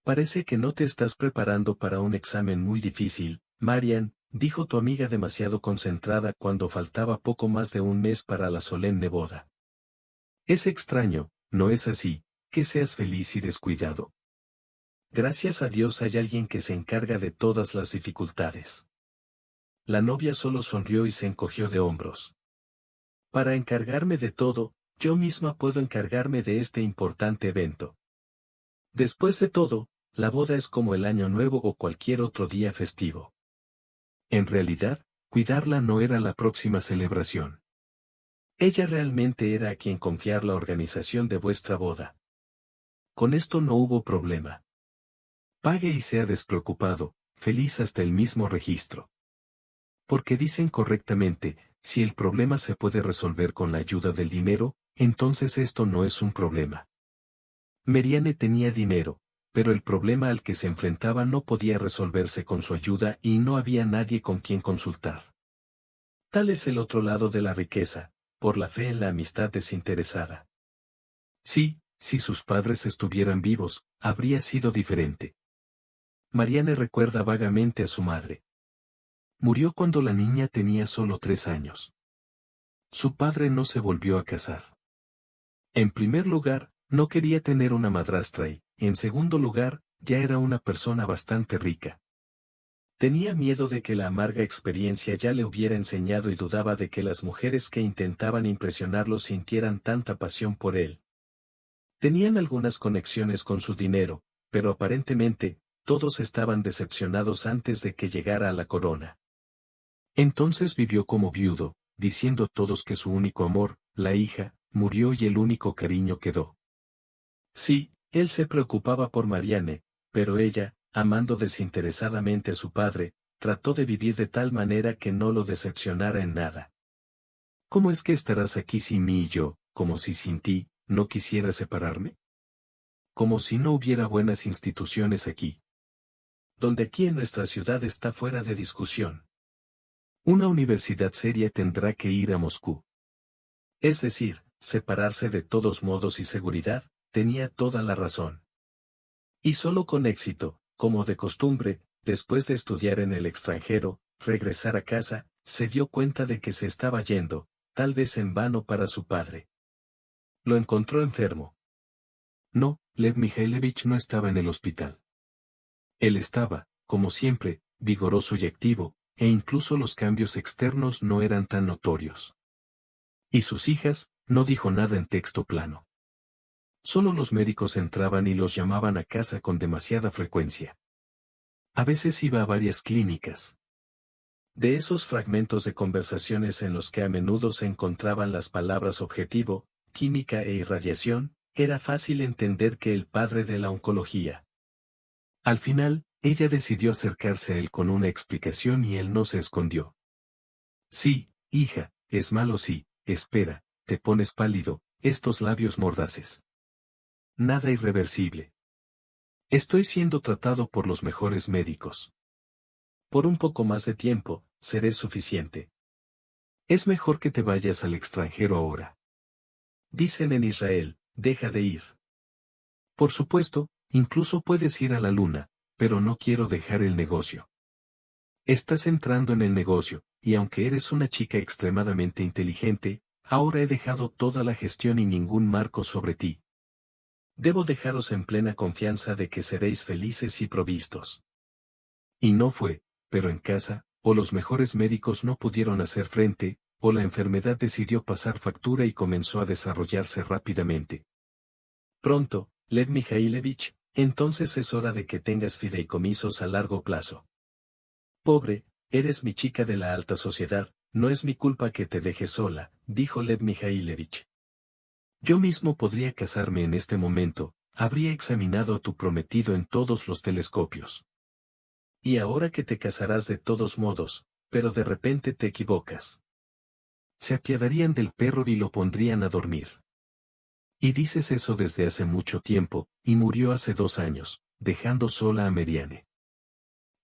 Parece que no te estás preparando para un examen muy difícil, Marian, dijo tu amiga demasiado concentrada cuando faltaba poco más de un mes para la solemne boda. Es extraño, ¿no es así, que seas feliz y descuidado? Gracias a Dios hay alguien que se encarga de todas las dificultades. La novia solo sonrió y se encogió de hombros. Para encargarme de todo, yo misma puedo encargarme de este importante evento. Después de todo, la boda es como el año nuevo o cualquier otro día festivo. En realidad, cuidarla no era la próxima celebración. Ella realmente era a quien confiar la organización de vuestra boda. Con esto no hubo problema. Pague y sea despreocupado, feliz hasta el mismo registro. Porque dicen correctamente, si el problema se puede resolver con la ayuda del dinero, entonces esto no es un problema. Marianne tenía dinero, pero el problema al que se enfrentaba no podía resolverse con su ayuda y no había nadie con quien consultar. Tal es el otro lado de la riqueza, por la fe en la amistad desinteresada. Sí, si sus padres estuvieran vivos, habría sido diferente. Marianne recuerda vagamente a su madre. Murió cuando la niña tenía solo 3 años. Su padre no se volvió a casar. En primer lugar, no quería tener una madrastra y, en segundo lugar, ya era una persona bastante rica. Tenía miedo de que la amarga experiencia ya le hubiera enseñado y dudaba de que las mujeres que intentaban impresionarlo sintieran tanta pasión por él. Tenían algunas conexiones con su dinero, pero aparentemente, todos estaban decepcionados antes de que llegara a la corona. Entonces vivió como viudo, diciendo a todos que su único amor, la hija, murió y el único cariño quedó. Sí, él se preocupaba por Marianne, pero ella, amando desinteresadamente a su padre, trató de vivir de tal manera que no lo decepcionara en nada. ¿Cómo es que estarás aquí sin mí y yo, como si sin ti, no quisiera separarme? Como si no hubiera buenas instituciones aquí. Donde aquí en nuestra ciudad está fuera de discusión. Una universidad seria tendrá que ir a Moscú. Es decir, separarse de todos modos y seguridad, tenía toda la razón. Y solo con éxito, como de costumbre, después de estudiar en el extranjero, regresar a casa, se dio cuenta de que se estaba yendo, tal vez en vano para su padre. Lo encontró enfermo. No, Lev Mikhailovich no estaba en el hospital. Él estaba, como siempre, vigoroso y activo, e incluso los cambios externos no eran tan notorios. Y sus hijas, no dijo nada en texto plano. Solo los médicos entraban y los llamaban a casa con demasiada frecuencia. A veces iba a varias clínicas. De esos fragmentos de conversaciones en los que a menudo se encontraban las palabras objetivo, química e irradiación, era fácil entender que el padre de la oncología. Al final, ella decidió acercarse a él con una explicación y él no se escondió. Sí, hija, es malo sí, espera, te pones pálido, estos labios mordaces. Nada irreversible. Estoy siendo tratado por los mejores médicos. Por un poco más de tiempo, seré suficiente. Es mejor que te vayas al extranjero ahora. Dicen en Israel, deja de ir. Por supuesto, incluso puedes ir a la luna, pero no quiero dejar el negocio. Estás entrando en el negocio, y aunque eres una chica extremadamente inteligente, ahora he dejado toda la gestión y ningún marco sobre ti. Debo dejaros en plena confianza de que seréis felices y provistos. Y no fue, pero en casa, o los mejores médicos no pudieron hacer frente, o la enfermedad decidió pasar factura y comenzó a desarrollarse rápidamente. Pronto, Lev Mikhailovich, entonces es hora de que tengas fideicomisos a largo plazo. Pobre, eres mi chica de la alta sociedad, no es mi culpa que te dejes sola, dijo Lev Mikhailovich. Yo mismo podría casarme en este momento, habría examinado a tu prometido en todos los telescopios. Y ahora que te casarás de todos modos, pero de repente te equivocas. Se apiadarían del perro y lo pondrían a dormir. Y dices eso desde hace mucho tiempo, y murió hace 2 años, dejando sola a Marianne.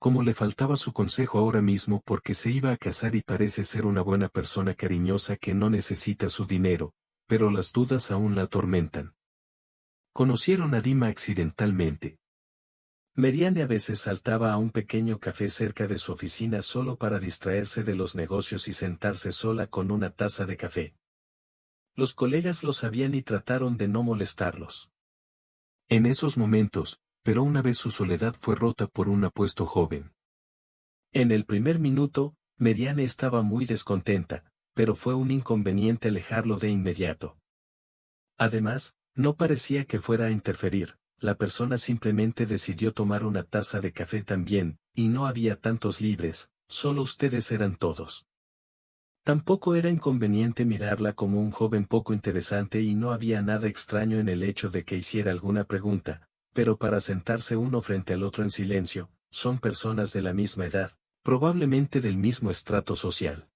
Como le faltaba su consejo ahora mismo porque se iba a casar y parece ser una buena persona cariñosa que no necesita su dinero, pero las dudas aún la atormentan. Conocieron a Dima accidentalmente. Meriane a veces saltaba a un pequeño café cerca de su oficina solo para distraerse de los negocios y sentarse sola con una taza de café. Los colegas lo sabían y trataron de no molestarlos. En esos momentos, pero una vez su soledad fue rota por un apuesto joven. En el primer minuto, Meriane estaba muy descontenta, pero fue un inconveniente alejarlo de inmediato. Además, no parecía que fuera a interferir, la persona simplemente decidió tomar una taza de café también, y no había tantos libres, solo ustedes eran todos. Tampoco era inconveniente mirarla como un joven poco interesante y no había nada extraño en el hecho de que hiciera alguna pregunta, pero para sentarse uno frente al otro en silencio, son personas de la misma edad, probablemente del mismo estrato social.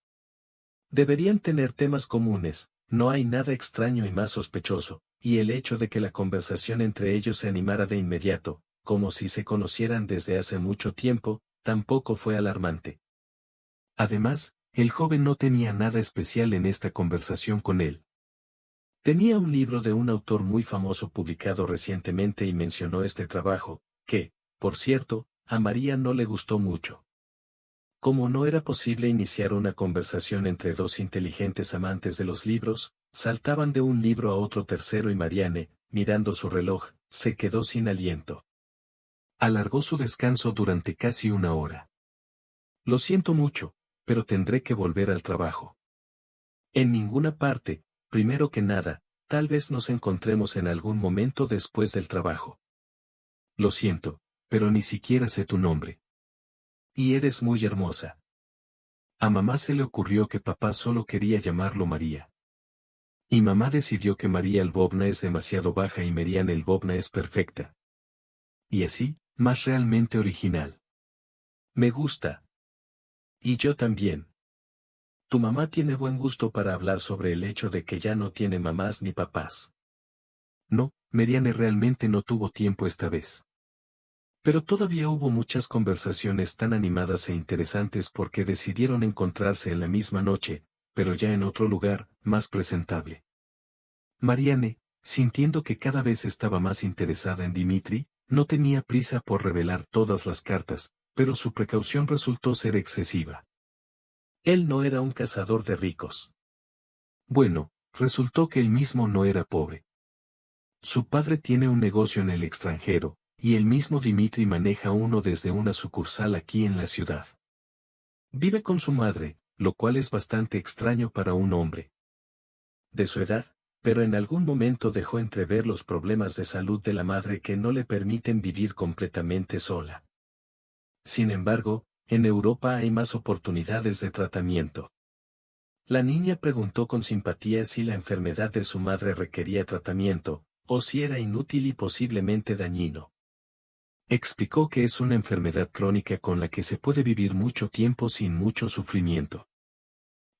Deberían tener temas comunes, no hay nada extraño y más sospechoso, y el hecho de que la conversación entre ellos se animara de inmediato, como si se conocieran desde hace mucho tiempo, tampoco fue alarmante. Además, el joven no tenía nada especial en esta conversación con él. Tenía un libro de un autor muy famoso publicado recientemente y mencionó este trabajo, que, por cierto, a María no le gustó mucho. Como no era posible iniciar una conversación entre dos inteligentes amantes de los libros, saltaban de un libro a otro tercero y Marianne, mirando su reloj, se quedó sin aliento. Alargó su descanso durante casi una hora. Lo siento mucho, pero tendré que volver al trabajo. En ninguna parte, primero que nada, tal vez nos encontremos en algún momento después del trabajo. Lo siento, pero ni siquiera sé tu nombre. Y eres muy hermosa. A mamá se le ocurrió que papá solo quería llamarlo María. Y mamá decidió que María Lvovna es demasiado baja y Marianne Lvovna es perfecta. Y así, más realmente original. Me gusta. Y yo también. Tu mamá tiene buen gusto para hablar sobre el hecho de que ya no tiene mamás ni papás. No, Marianne realmente no tuvo tiempo esta vez. Pero todavía hubo muchas conversaciones tan animadas e interesantes porque decidieron encontrarse en la misma noche, pero ya en otro lugar, más presentable. Marianne, sintiendo que cada vez estaba más interesada en Dimitri, no tenía prisa por revelar todas las cartas, pero su precaución resultó ser excesiva. Él no era un cazador de ricos. Bueno, resultó que él mismo no era pobre. Su padre tiene un negocio en el extranjero, y el mismo Dimitri maneja uno desde una sucursal aquí en la ciudad. Vive con su madre, lo cual es bastante extraño para un hombre de su edad, pero en algún momento dejó entrever los problemas de salud de la madre que no le permiten vivir completamente sola. Sin embargo, en Europa hay más oportunidades de tratamiento. La niña preguntó con simpatía si la enfermedad de su madre requería tratamiento, o si era inútil y posiblemente dañino. Explicó que es una enfermedad crónica con la que se puede vivir mucho tiempo sin mucho sufrimiento.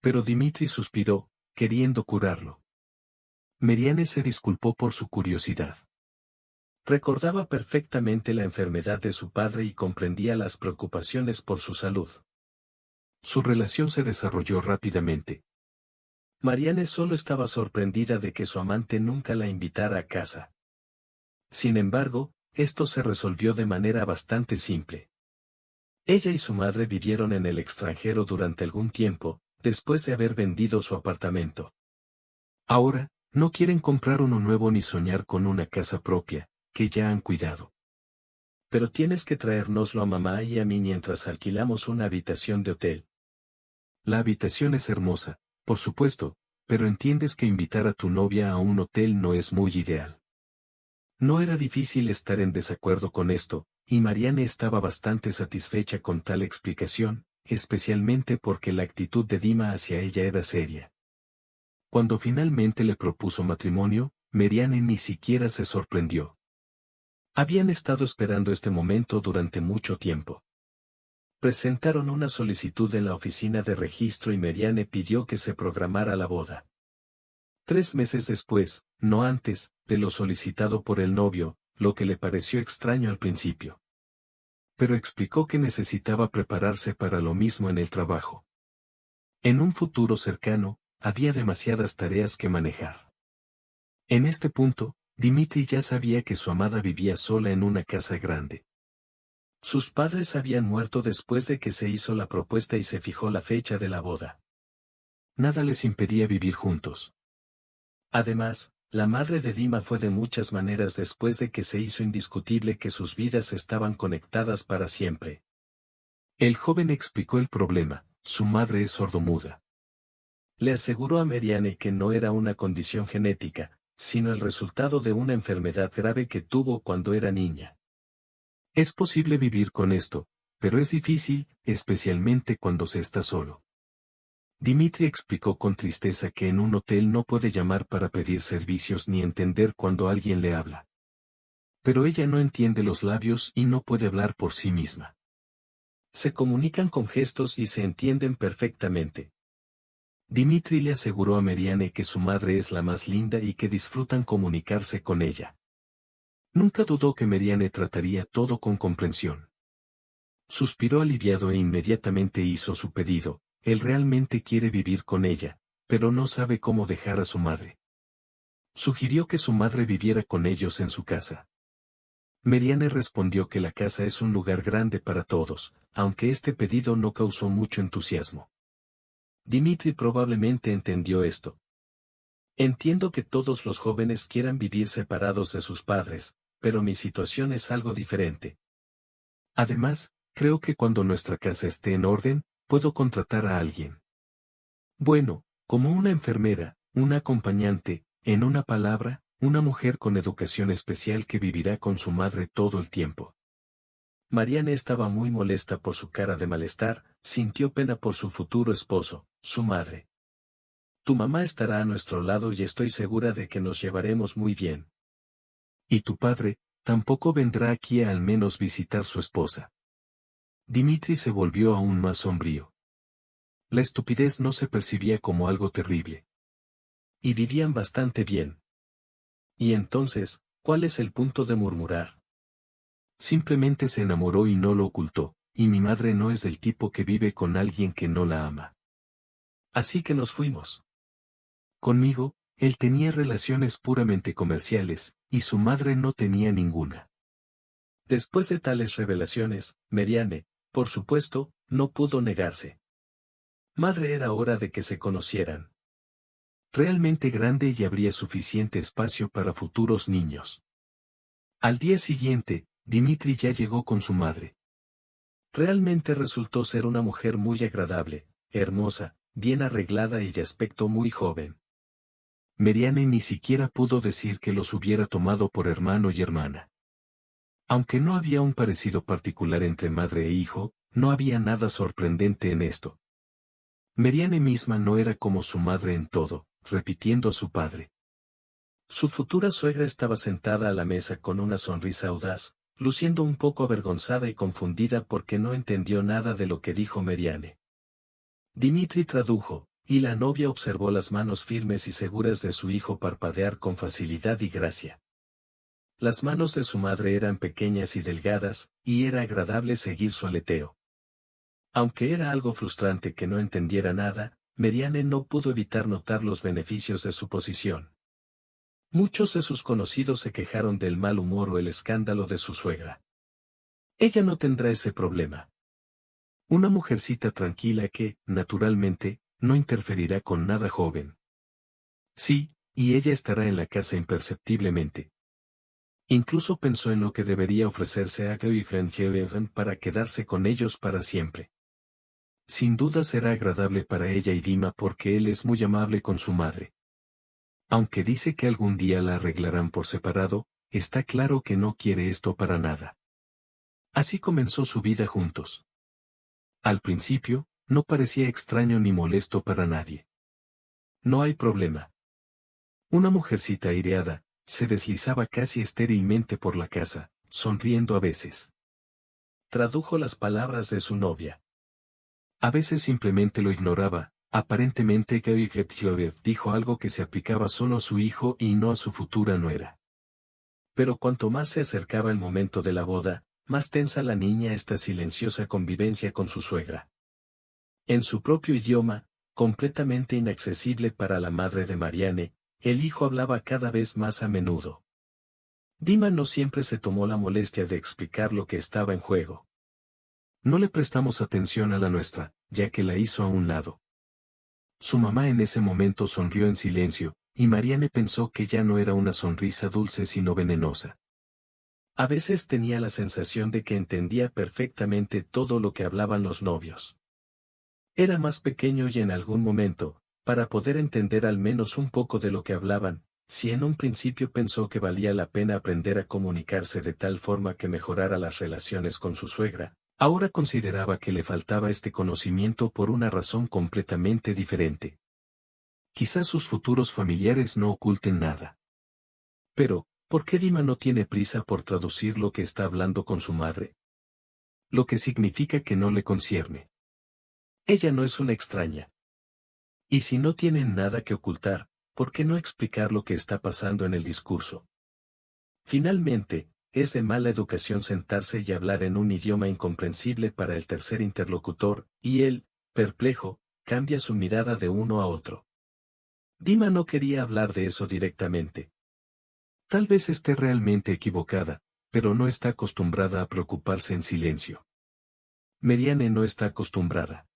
Pero Dimitri suspiró, queriendo curarlo. Marianne se disculpó por su curiosidad. Recordaba perfectamente la enfermedad de su padre y comprendía las preocupaciones por su salud. Su relación se desarrolló rápidamente. Marianne solo estaba sorprendida de que su amante nunca la invitara a casa. Sin embargo, esto se resolvió de manera bastante simple. Ella y su madre vivieron en el extranjero durante algún tiempo, después de haber vendido su apartamento. Ahora, no quieren comprar uno nuevo ni soñar con una casa propia, que ya han cuidado. Pero tienes que traérnoslo a mamá y a mí mientras alquilamos una habitación de hotel. La habitación es hermosa, por supuesto, pero entiendes que invitar a tu novia a un hotel no es muy ideal. No era difícil estar en desacuerdo con esto, y Marianne estaba bastante satisfecha con tal explicación, especialmente porque la actitud de Dima hacia ella era seria. Cuando finalmente le propuso matrimonio, Marianne ni siquiera se sorprendió. Habían estado esperando este momento durante mucho tiempo. Presentaron una solicitud en la oficina de registro y Marianne pidió que se programara la boda. 3 meses después, no antes, de lo solicitado por el novio, lo que le pareció extraño al principio. Pero explicó que necesitaba prepararse para lo mismo en el trabajo. En un futuro cercano, había demasiadas tareas que manejar. En este punto, Dimitri ya sabía que su amada vivía sola en una casa grande. Sus padres habían muerto después de que se hizo la propuesta y se fijó la fecha de la boda. Nada les impedía vivir juntos. Además, la madre de Dima fue de muchas maneras después de que se hizo indiscutible que sus vidas estaban conectadas para siempre. El joven explicó el problema: su madre es sordomuda. Le aseguró a Marianne que no era una condición genética, sino el resultado de una enfermedad grave que tuvo cuando era niña. Es posible vivir con esto, pero es difícil, especialmente cuando se está solo. Dimitri explicó con tristeza que en un hotel no puede llamar para pedir servicios ni entender cuando alguien le habla. Pero ella no entiende los labios y no puede hablar por sí misma. Se comunican con gestos y se entienden perfectamente. Dimitri le aseguró a Marianne que su madre es la más linda y que disfrutan comunicarse con ella. Nunca dudó que Marianne trataría todo con comprensión. Suspiró aliviado e inmediatamente hizo su pedido. Él realmente quiere vivir con ella, pero no sabe cómo dejar a su madre. Sugirió que su madre viviera con ellos en su casa. Marianne respondió que la casa es un lugar grande para todos, aunque este pedido no causó mucho entusiasmo. Dimitri probablemente entendió esto. Entiendo que todos los jóvenes quieran vivir separados de sus padres, pero mi situación es algo diferente. Además, creo que cuando nuestra casa esté en orden, puedo contratar a alguien. Bueno, como una enfermera, una acompañante, en una palabra, una mujer con educación especial que vivirá con su madre todo el tiempo. Marianne estaba muy molesta por su cara de malestar, sintió pena por su futuro esposo, su madre. Tu mamá estará a nuestro lado y estoy segura de que nos llevaremos muy bien. Y tu padre, tampoco vendrá aquí a al menos visitar su esposa. Dimitri se volvió aún más sombrío. La estupidez no se percibía como algo terrible. Y vivían bastante bien. Y entonces, ¿cuál es el punto de murmurar? Simplemente se enamoró y no lo ocultó, y mi madre no es del tipo que vive con alguien que no la ama. Así que nos fuimos. Conmigo, él tenía relaciones puramente comerciales, y su madre no tenía ninguna. Después de tales revelaciones, Marianne, por supuesto, no pudo negarse. Madre, era hora de que se conocieran. Realmente grande y habría suficiente espacio para futuros niños. Al día siguiente, Dimitri ya llegó con su madre. Realmente resultó ser una mujer muy agradable, hermosa, bien arreglada y de aspecto muy joven. Marianne ni siquiera pudo decir que los hubiera tomado por hermano y hermana. Aunque no había un parecido particular entre madre e hijo, no había nada sorprendente en esto. Marianne misma no era como su madre en todo, repitiendo a su padre. Su futura suegra estaba sentada a la mesa con una sonrisa audaz, luciendo un poco avergonzada y confundida porque no entendió nada de lo que dijo Marianne. Dimitri tradujo, y la novia observó las manos firmes y seguras de su hijo parpadear con facilidad y gracia. Las manos de su madre eran pequeñas y delgadas, y era agradable seguir su aleteo. Aunque era algo frustrante que no entendiera nada, Marianne no pudo evitar notar los beneficios de su posición. Muchos de sus conocidos se quejaron del mal humor o el escándalo de su suegra. Ella no tendrá ese problema. Una mujercita tranquila que, naturalmente, no interferirá con nada joven. Sí, y ella estará en la casa imperceptiblemente. Incluso pensó en lo que debería ofrecerse a Guy Van para quedarse con ellos para siempre. Sin duda será agradable para ella y Dima porque él es muy amable con su madre. Aunque dice que algún día la arreglarán por separado, está claro que no quiere esto para nada. Así comenzó su vida juntos. Al principio, no parecía extraño ni molesto para nadie. No hay problema. Una mujercita aireada, se deslizaba casi estérilmente por la casa, sonriendo a veces. Tradujo las palabras de su novia. A veces simplemente lo ignoraba, aparentemente Guy dijo algo que se aplicaba solo a su hijo y no a su futura nuera. Pero cuanto más se acercaba el momento de la boda, más tensa la niña esta silenciosa convivencia con su suegra. En su propio idioma, completamente inaccesible para la madre de Marianne, el hijo hablaba cada vez más a menudo. Dima no siempre se tomó la molestia de explicar lo que estaba en juego. No le prestamos atención a la nuestra, ya que la hizo a un lado. Su mamá en ese momento sonrió en silencio, y Marianne pensó que ya no era una sonrisa dulce sino venenosa. A veces tenía la sensación de que entendía perfectamente todo lo que hablaban los novios. Era más pequeño y en algún momento, para poder entender al menos un poco de lo que hablaban, si en un principio pensó que valía la pena aprender a comunicarse de tal forma que mejorara las relaciones con su suegra, ahora consideraba que le faltaba este conocimiento por una razón completamente diferente. Quizás sus futuros familiares no oculten nada. Pero, ¿por qué Dima no tiene prisa por traducir lo que está hablando con su madre? Lo que significa que no le concierne. Ella no es una extraña. Y si no tienen nada que ocultar, ¿por qué no explicar lo que está pasando en el discurso? Finalmente, es de mala educación sentarse y hablar en un idioma incomprensible para el tercer interlocutor, y él, perplejo, cambia su mirada de uno a otro. Dima no quería hablar de eso directamente. Tal vez esté realmente equivocada, pero no está acostumbrada a preocuparse en silencio. Marianne no está acostumbrada.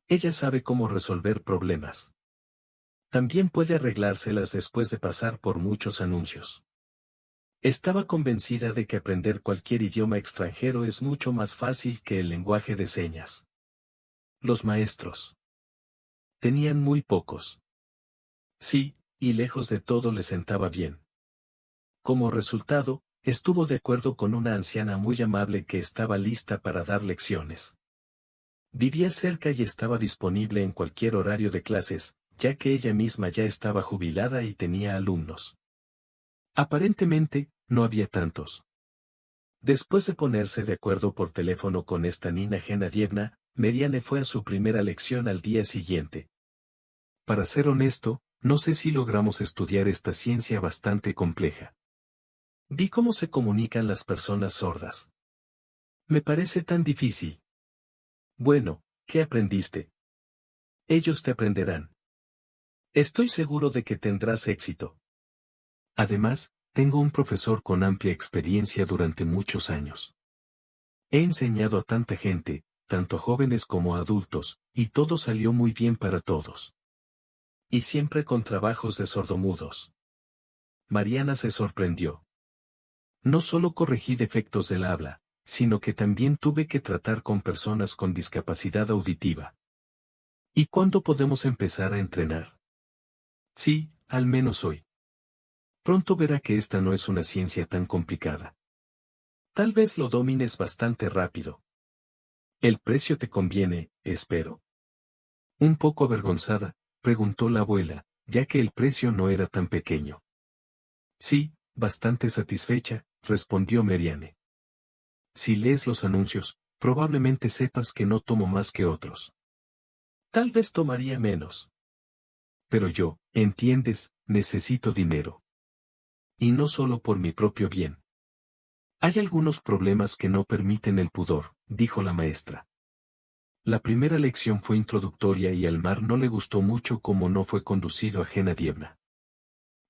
Ella sabe cómo resolver problemas. También puede arreglárselas después de pasar por muchos anuncios. Estaba convencida de que aprender cualquier idioma extranjero es mucho más fácil que el lenguaje de señas. Los maestros. Tenían muy pocos. Sí, y lejos de todo le sentaba bien. Como resultado, estuvo de acuerdo con una anciana muy amable que estaba lista para dar lecciones. Vivía cerca y estaba disponible en cualquier horario de clases, ya que ella misma ya estaba jubilada y tenía alumnos. Aparentemente, no había tantos. Después de ponerse de acuerdo por teléfono con esta Nina Genadievna, Marianne fue a su primera lección al día siguiente. Para ser honesto, no sé si logramos estudiar esta ciencia bastante compleja. Vi cómo se comunican las personas sordas. Me parece tan difícil. Bueno, ¿qué aprendiste? Ellos te aprenderán. Estoy seguro de que tendrás éxito. Además, tengo un profesor con amplia experiencia durante muchos años. He enseñado a tanta gente, tanto a jóvenes como a adultos, y todo salió muy bien para todos. Y siempre con trabajos de sordomudos. Mariana se sorprendió. No solo corregí defectos del habla, sino que también tuve que tratar con personas con discapacidad auditiva. ¿Y cuándo podemos empezar a entrenar? Sí, al menos hoy. Pronto verá que esta no es una ciencia tan complicada. Tal vez lo domines bastante rápido. El precio te conviene, espero. Un poco avergonzada, preguntó la abuela, ya que el precio no era tan pequeño. Sí, bastante satisfecha, respondió Marianne. Si lees los anuncios, probablemente sepas que no tomo más que otros. Tal vez tomaría menos. Pero yo, entiendes, necesito dinero. Y no solo por mi propio bien. Hay algunos problemas que no permiten el pudor, dijo la maestra. La primera lección fue introductoria y al mar no le gustó mucho como no fue conducido a Genadievna.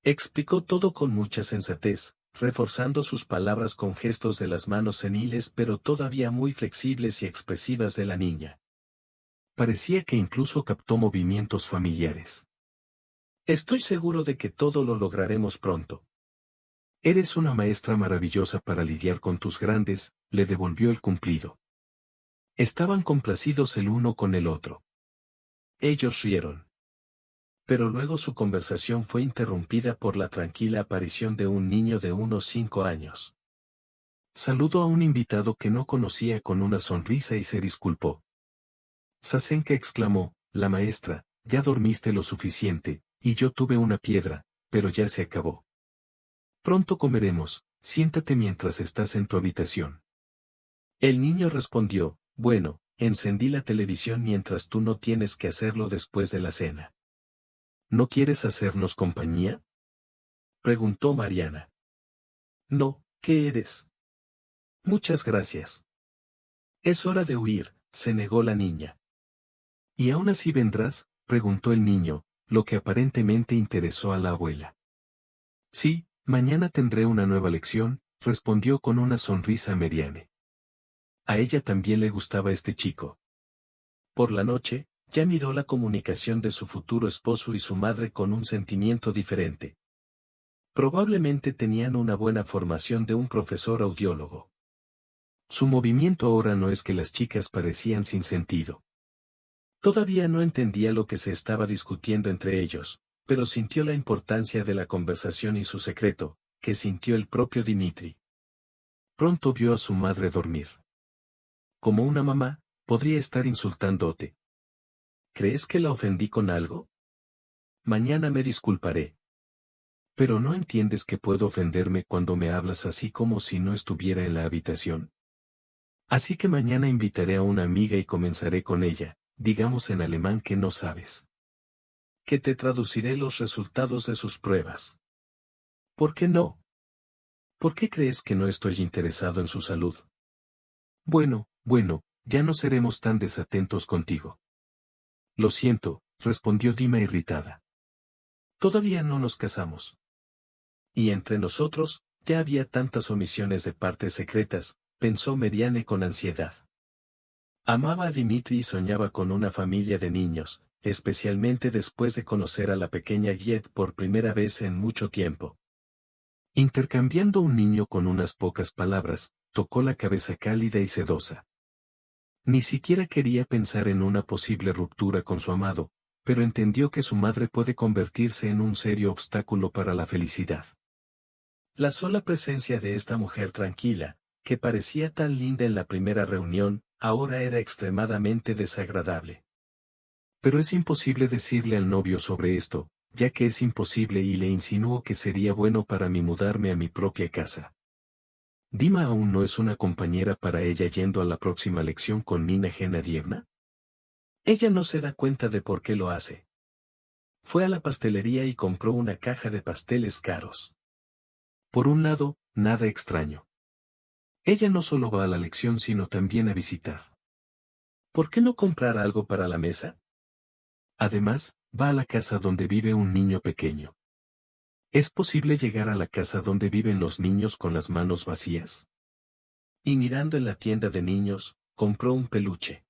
Explicó todo con mucha sensatez, reforzando sus palabras con gestos de las manos seniles pero todavía muy flexibles y expresivas de la niña. Parecía que incluso captó movimientos familiares. Estoy seguro de que todo lo lograremos pronto. Eres una maestra maravillosa para lidiar con tus grandes, le devolvió el cumplido. Estaban complacidos el uno con el otro. Ellos rieron. Pero luego su conversación fue interrumpida por la tranquila aparición de un niño de unos 5 años. Saludó a un invitado que no conocía con una sonrisa y se disculpó. Sasenka exclamó, la maestra, ya dormiste lo suficiente, y yo tuve una piedra, pero ya se acabó. Pronto comeremos, siéntate mientras estás en tu habitación. El niño respondió, bueno, encendí la televisión mientras tú no tienes que hacerlo después de la cena. ¿No quieres hacernos compañía? Preguntó Mariana. No, ¿qué eres? Muchas gracias. Es hora de huir, se negó la niña. ¿Y aún así vendrás? Preguntó el niño, lo que aparentemente interesó a la abuela. Sí, mañana tendré una nueva lección, respondió con una sonrisa Marianne. A ella también le gustaba este chico. Por la noche, ya miró la comunicación de su futuro esposo y su madre con un sentimiento diferente. Probablemente tenían una buena formación de un profesor audiólogo. Su movimiento ahora no es que las chicas parecían sin sentido. Todavía no entendía lo que se estaba discutiendo entre ellos, pero sintió la importancia de la conversación y su secreto, que sintió el propio Dimitri. Pronto vio a su madre dormir. Como una mamá, podría estar insultándote. ¿Crees que la ofendí con algo? Mañana me disculparé. Pero no entiendes que puedo ofenderme cuando me hablas así como si no estuviera en la habitación. Así que mañana invitaré a una amiga y comenzaré con ella, digamos en alemán que no sabes. Que te traduciré los resultados de sus pruebas. ¿Por qué no? ¿Por qué crees que no estoy interesado en su salud? Bueno, ya no seremos tan desatentos contigo. Lo siento, respondió Dima irritada. Todavía no nos casamos. Y entre nosotros, ya había tantas omisiones de partes secretas, pensó Meriane con ansiedad. Amaba a Dimitri y soñaba con una familia de niños, especialmente después de conocer a la pequeña Giet por primera vez en mucho tiempo. Intercambiando un niño con unas pocas palabras, tocó la cabeza cálida y sedosa. Ni siquiera quería pensar en una posible ruptura con su amado, pero entendió que su madre puede convertirse en un serio obstáculo para la felicidad. La sola presencia de esta mujer tranquila, que parecía tan linda en la primera reunión, ahora era extremadamente desagradable. Pero es imposible decirle al novio sobre esto, ya que es imposible y le insinuó que sería bueno para mí mudarme a mi propia casa. Dima aún no es una compañera para ella yendo a la próxima lección con Nina Genadievna. Ella no se da cuenta de por qué lo hace. Fue a la pastelería y compró una caja de pasteles caros. Por un lado, nada extraño. Ella no solo va a la lección sino también a visitar. ¿Por qué no comprar algo para la mesa? Además, va a la casa donde vive un niño pequeño. ¿Es posible llegar a la casa donde viven los niños con las manos vacías? Y mirando en la tienda de niños, compró un peluche.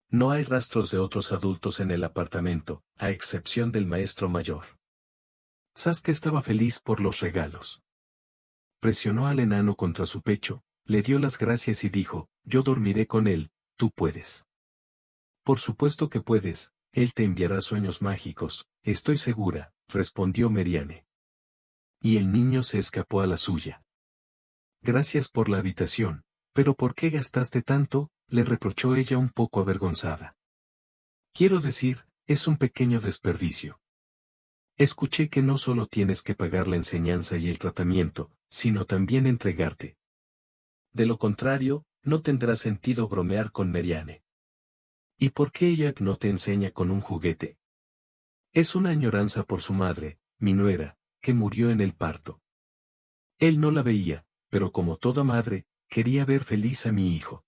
No hay rastros de otros adultos en el apartamento, a excepción del maestro mayor. Sasuke estaba feliz por los regalos. Presionó al enano contra su pecho, le dio las gracias y dijo, yo dormiré con él, tú puedes. Por supuesto que puedes, él te enviará sueños mágicos, estoy segura, respondió Meriane. Y el niño se escapó a la suya. Gracias por la habitación, pero ¿por qué gastaste tanto?, le reprochó ella un poco avergonzada. Quiero decir, es un pequeño desperdicio. Escuché que no solo tienes que pagar la enseñanza y el tratamiento, sino también entregarte. De lo contrario, no tendrá sentido bromear con Meriane. ¿Y por qué ella no te enseña con un juguete? Es una añoranza por su madre, mi nuera, que murió en el parto. Él no la veía, pero como toda madre, quería ver feliz a mi hijo.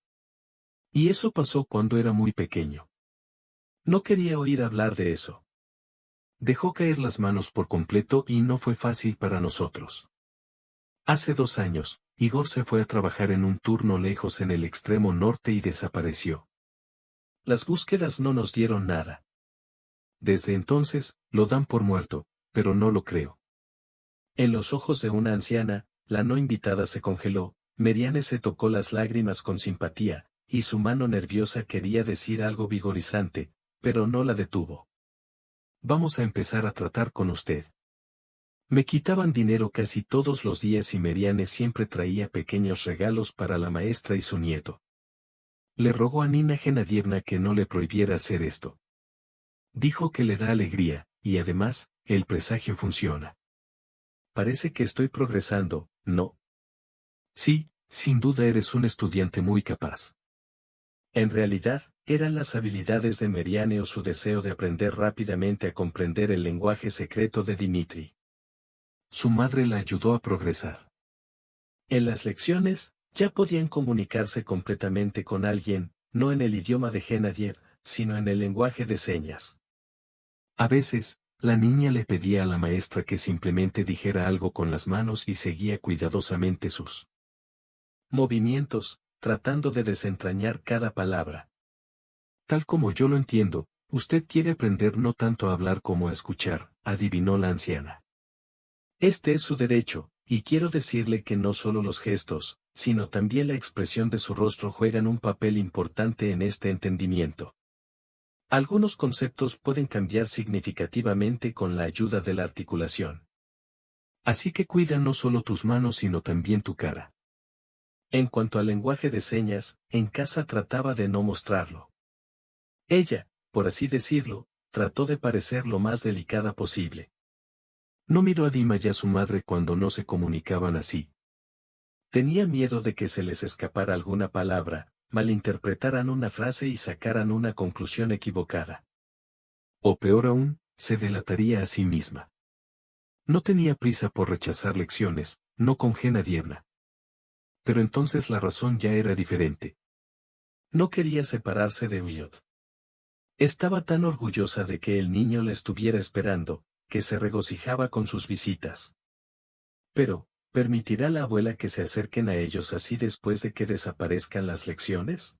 Y eso pasó cuando era muy pequeño. No quería oír hablar de eso. Dejó caer las manos por completo y no fue fácil para nosotros. Hace 2 años, Igor se fue a trabajar en un turno lejos en el extremo norte y desapareció. Las búsquedas no nos dieron nada. Desde entonces, lo dan por muerto, pero no lo creo. En los ojos de una anciana, la no invitada se congeló, Meriane se tocó las lágrimas con simpatía, y su mano nerviosa quería decir algo vigorizante, pero no la detuvo. Vamos a empezar a tratar con usted. Me quitaban dinero casi todos los días y Meriane siempre traía pequeños regalos para la maestra y su nieto. Le rogó a Nina Genadievna que no le prohibiera hacer esto. Dijo que le da alegría, y además, el presagio funciona. Parece que estoy progresando, ¿no? Sí, sin duda eres un estudiante muy capaz. En realidad, eran las habilidades de Meriane o su deseo de aprender rápidamente a comprender el lenguaje secreto de Dimitri. Su madre la ayudó a progresar. En las lecciones, ya podían comunicarse completamente con alguien, no en el idioma de Genadiev, sino en el lenguaje de señas. A veces, la niña le pedía a la maestra que simplemente dijera algo con las manos y seguía cuidadosamente sus movimientos, tratando de desentrañar cada palabra. Tal como yo lo entiendo, usted quiere aprender no tanto a hablar como a escuchar, adivinó la anciana. Este es su derecho, y quiero decirle que no solo los gestos, sino también la expresión de su rostro juegan un papel importante en este entendimiento. Algunos conceptos pueden cambiar significativamente con la ayuda de la articulación. Así que cuida no solo tus manos sino también tu cara. En cuanto al lenguaje de señas, en casa trataba de no mostrarlo. Ella, por así decirlo, trató de parecer lo más delicada posible. No miró a Dima y a su madre cuando no se comunicaban así. Tenía miedo de que se les escapara alguna palabra, malinterpretaran una frase y sacaran una conclusión equivocada. O peor aún, se delataría a sí misma. No tenía prisa por rechazar lecciones, no con Gena Dievna. Pero entonces la razón ya era diferente. No quería separarse de Uyot. Estaba tan orgullosa de que el niño la estuviera esperando, que se regocijaba con sus visitas. Pero, ¿permitirá la abuela que se acerquen a ellos así después de que desaparezcan las lecciones?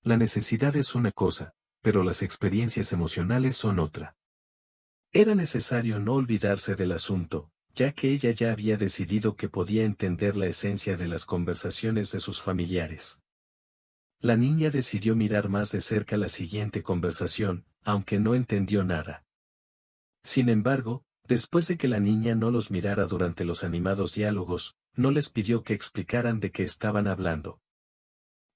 La necesidad es una cosa, pero las experiencias emocionales son otra. Era necesario no olvidarse del asunto, ya que ella ya había decidido que podía entender la esencia de las conversaciones de sus familiares. La niña decidió mirar más de cerca la siguiente conversación, aunque no entendió nada. Sin embargo, después de que la niña no los mirara durante los animados diálogos, no les pidió que explicaran de qué estaban hablando.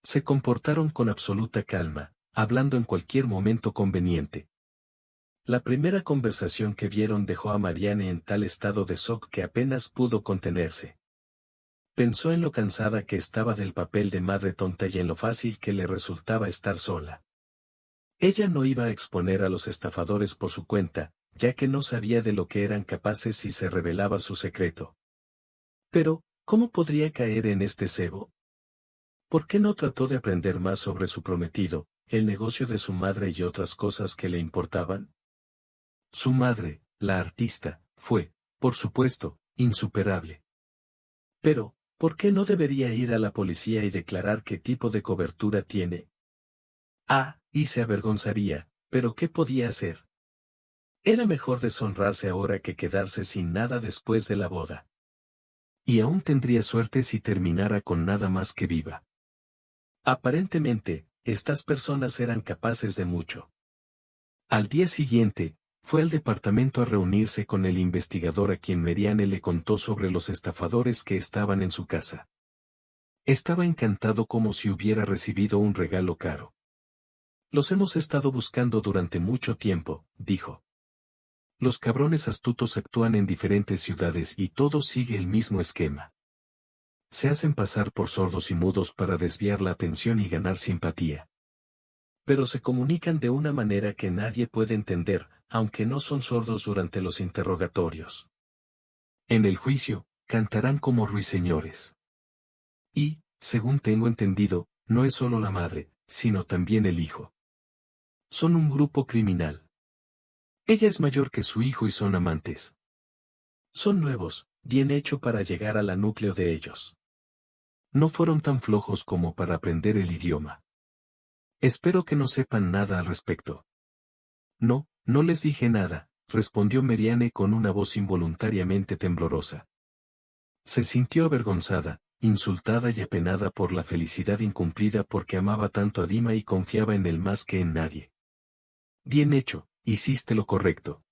Se comportaron con absoluta calma, hablando en cualquier momento conveniente. La primera conversación que vieron dejó a Marianne en tal estado de shock que apenas pudo contenerse. Pensó en lo cansada que estaba del papel de madre tonta y en lo fácil que le resultaba estar sola. Ella no iba a exponer a los estafadores por su cuenta, ya que no sabía de lo que eran capaces si se revelaba su secreto. Pero, ¿cómo podría caer en este cebo? ¿Por qué no trató de aprender más sobre su prometido, el negocio de su madre y otras cosas que le importaban? Su madre, la artista, fue, por supuesto, insuperable. Pero, ¿por qué no debería ir a la policía y declarar qué tipo de cobertura tiene? Y se avergonzaría, pero ¿qué podía hacer? Era mejor deshonrarse ahora que quedarse sin nada después de la boda. Y aún tendría suerte si terminara con nada más que viva. Aparentemente, estas personas eran capaces de mucho. Al día siguiente, fue al departamento a reunirse con el investigador a quien Marianne le contó sobre los estafadores que estaban en su casa. Estaba encantado como si hubiera recibido un regalo caro. Los hemos estado buscando durante mucho tiempo, dijo. Los cabrones astutos actúan en diferentes ciudades y todo sigue el mismo esquema. Se hacen pasar por sordos y mudos para desviar la atención y ganar simpatía. Pero se comunican de una manera que nadie puede entender, aunque no son sordos durante los interrogatorios. En el juicio, cantarán como ruiseñores. Y, según tengo entendido, no es solo la madre, sino también el hijo. Son un grupo criminal. Ella es mayor que su hijo y son amantes. Son nuevos, bien hecho para llegar al núcleo de ellos. No fueron tan flojos como para aprender el idioma. Espero que no sepan nada al respecto. No, no les dije nada, respondió Marianne con una voz involuntariamente temblorosa. Se sintió avergonzada, insultada y apenada por la felicidad incumplida porque amaba tanto a Dima y confiaba en él más que en nadie. Bien hecho, hiciste lo correcto.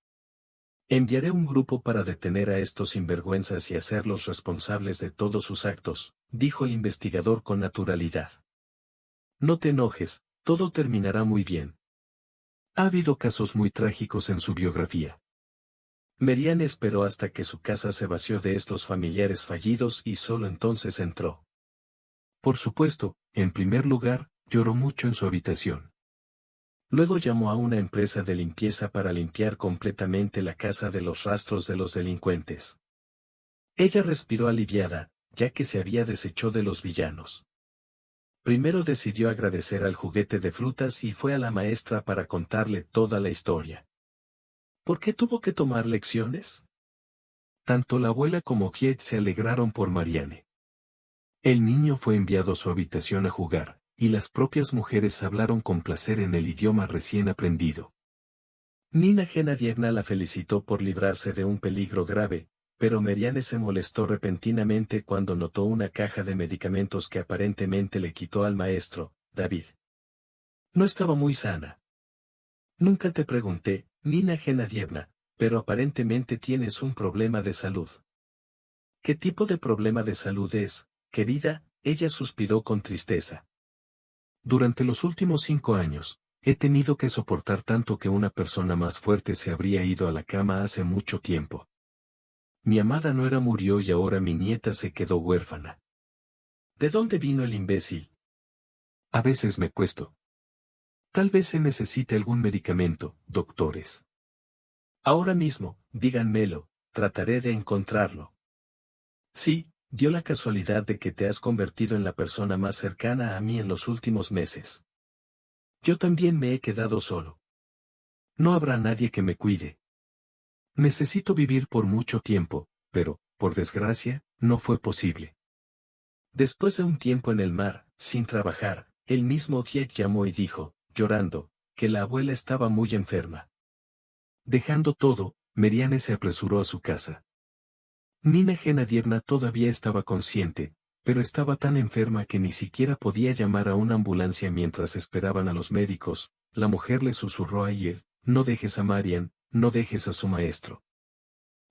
Enviaré un grupo para detener a estos sinvergüenzas y hacerlos responsables de todos sus actos, dijo el investigador con naturalidad. No te enojes, todo terminará muy bien. Ha habido casos muy trágicos en su biografía. Marianne esperó hasta que su casa se vació de estos familiares fallidos y solo entonces entró. Por supuesto, en primer lugar, lloró mucho en su habitación. Luego llamó a una empresa de limpieza para limpiar completamente la casa de los rastros de los delincuentes. Ella respiró aliviada, ya que se había deshecho de los villanos. Primero decidió agradecer al juguete de frutas y fue a la maestra para contarle toda la historia. ¿Por qué tuvo que tomar lecciones? Tanto la abuela como Kiet se alegraron por Marianne. El niño fue enviado a su habitación a jugar, y las propias mujeres hablaron con placer en el idioma recién aprendido. Nina Genadievna la felicitó por librarse de un peligro grave, pero Marianne se molestó repentinamente cuando notó una caja de medicamentos que aparentemente le quitó al maestro, David. No estaba muy sana. Nunca te pregunté, Nina Genadievna, pero aparentemente tienes un problema de salud. ¿Qué tipo de problema de salud es, querida? Ella suspiró con tristeza. Durante los últimos 5 años, he tenido que soportar tanto que una persona más fuerte se habría ido a la cama hace mucho tiempo. Mi amada nuera murió y ahora mi nieta se quedó huérfana. ¿De dónde vino el imbécil? A veces me cuesto. Tal vez se necesite algún medicamento, doctores. Ahora mismo, díganmelo, trataré de encontrarlo. Sí, dio la casualidad de que te has convertido en la persona más cercana a mí en los últimos meses. Yo también me he quedado solo. No habrá nadie que me cuide. Necesito vivir por mucho tiempo, pero, por desgracia, no fue posible. Después de un tiempo en el mar, sin trabajar, el mismo Ogiek llamó y dijo, llorando, que la abuela estaba muy enferma. Dejando todo, Marianne se apresuró a su casa. Nina Genadievna todavía estaba consciente, pero estaba tan enferma que ni siquiera podía llamar a una ambulancia mientras esperaban a los médicos. La mujer le susurró a Yel, no dejes a Marian, no dejes a su maestro.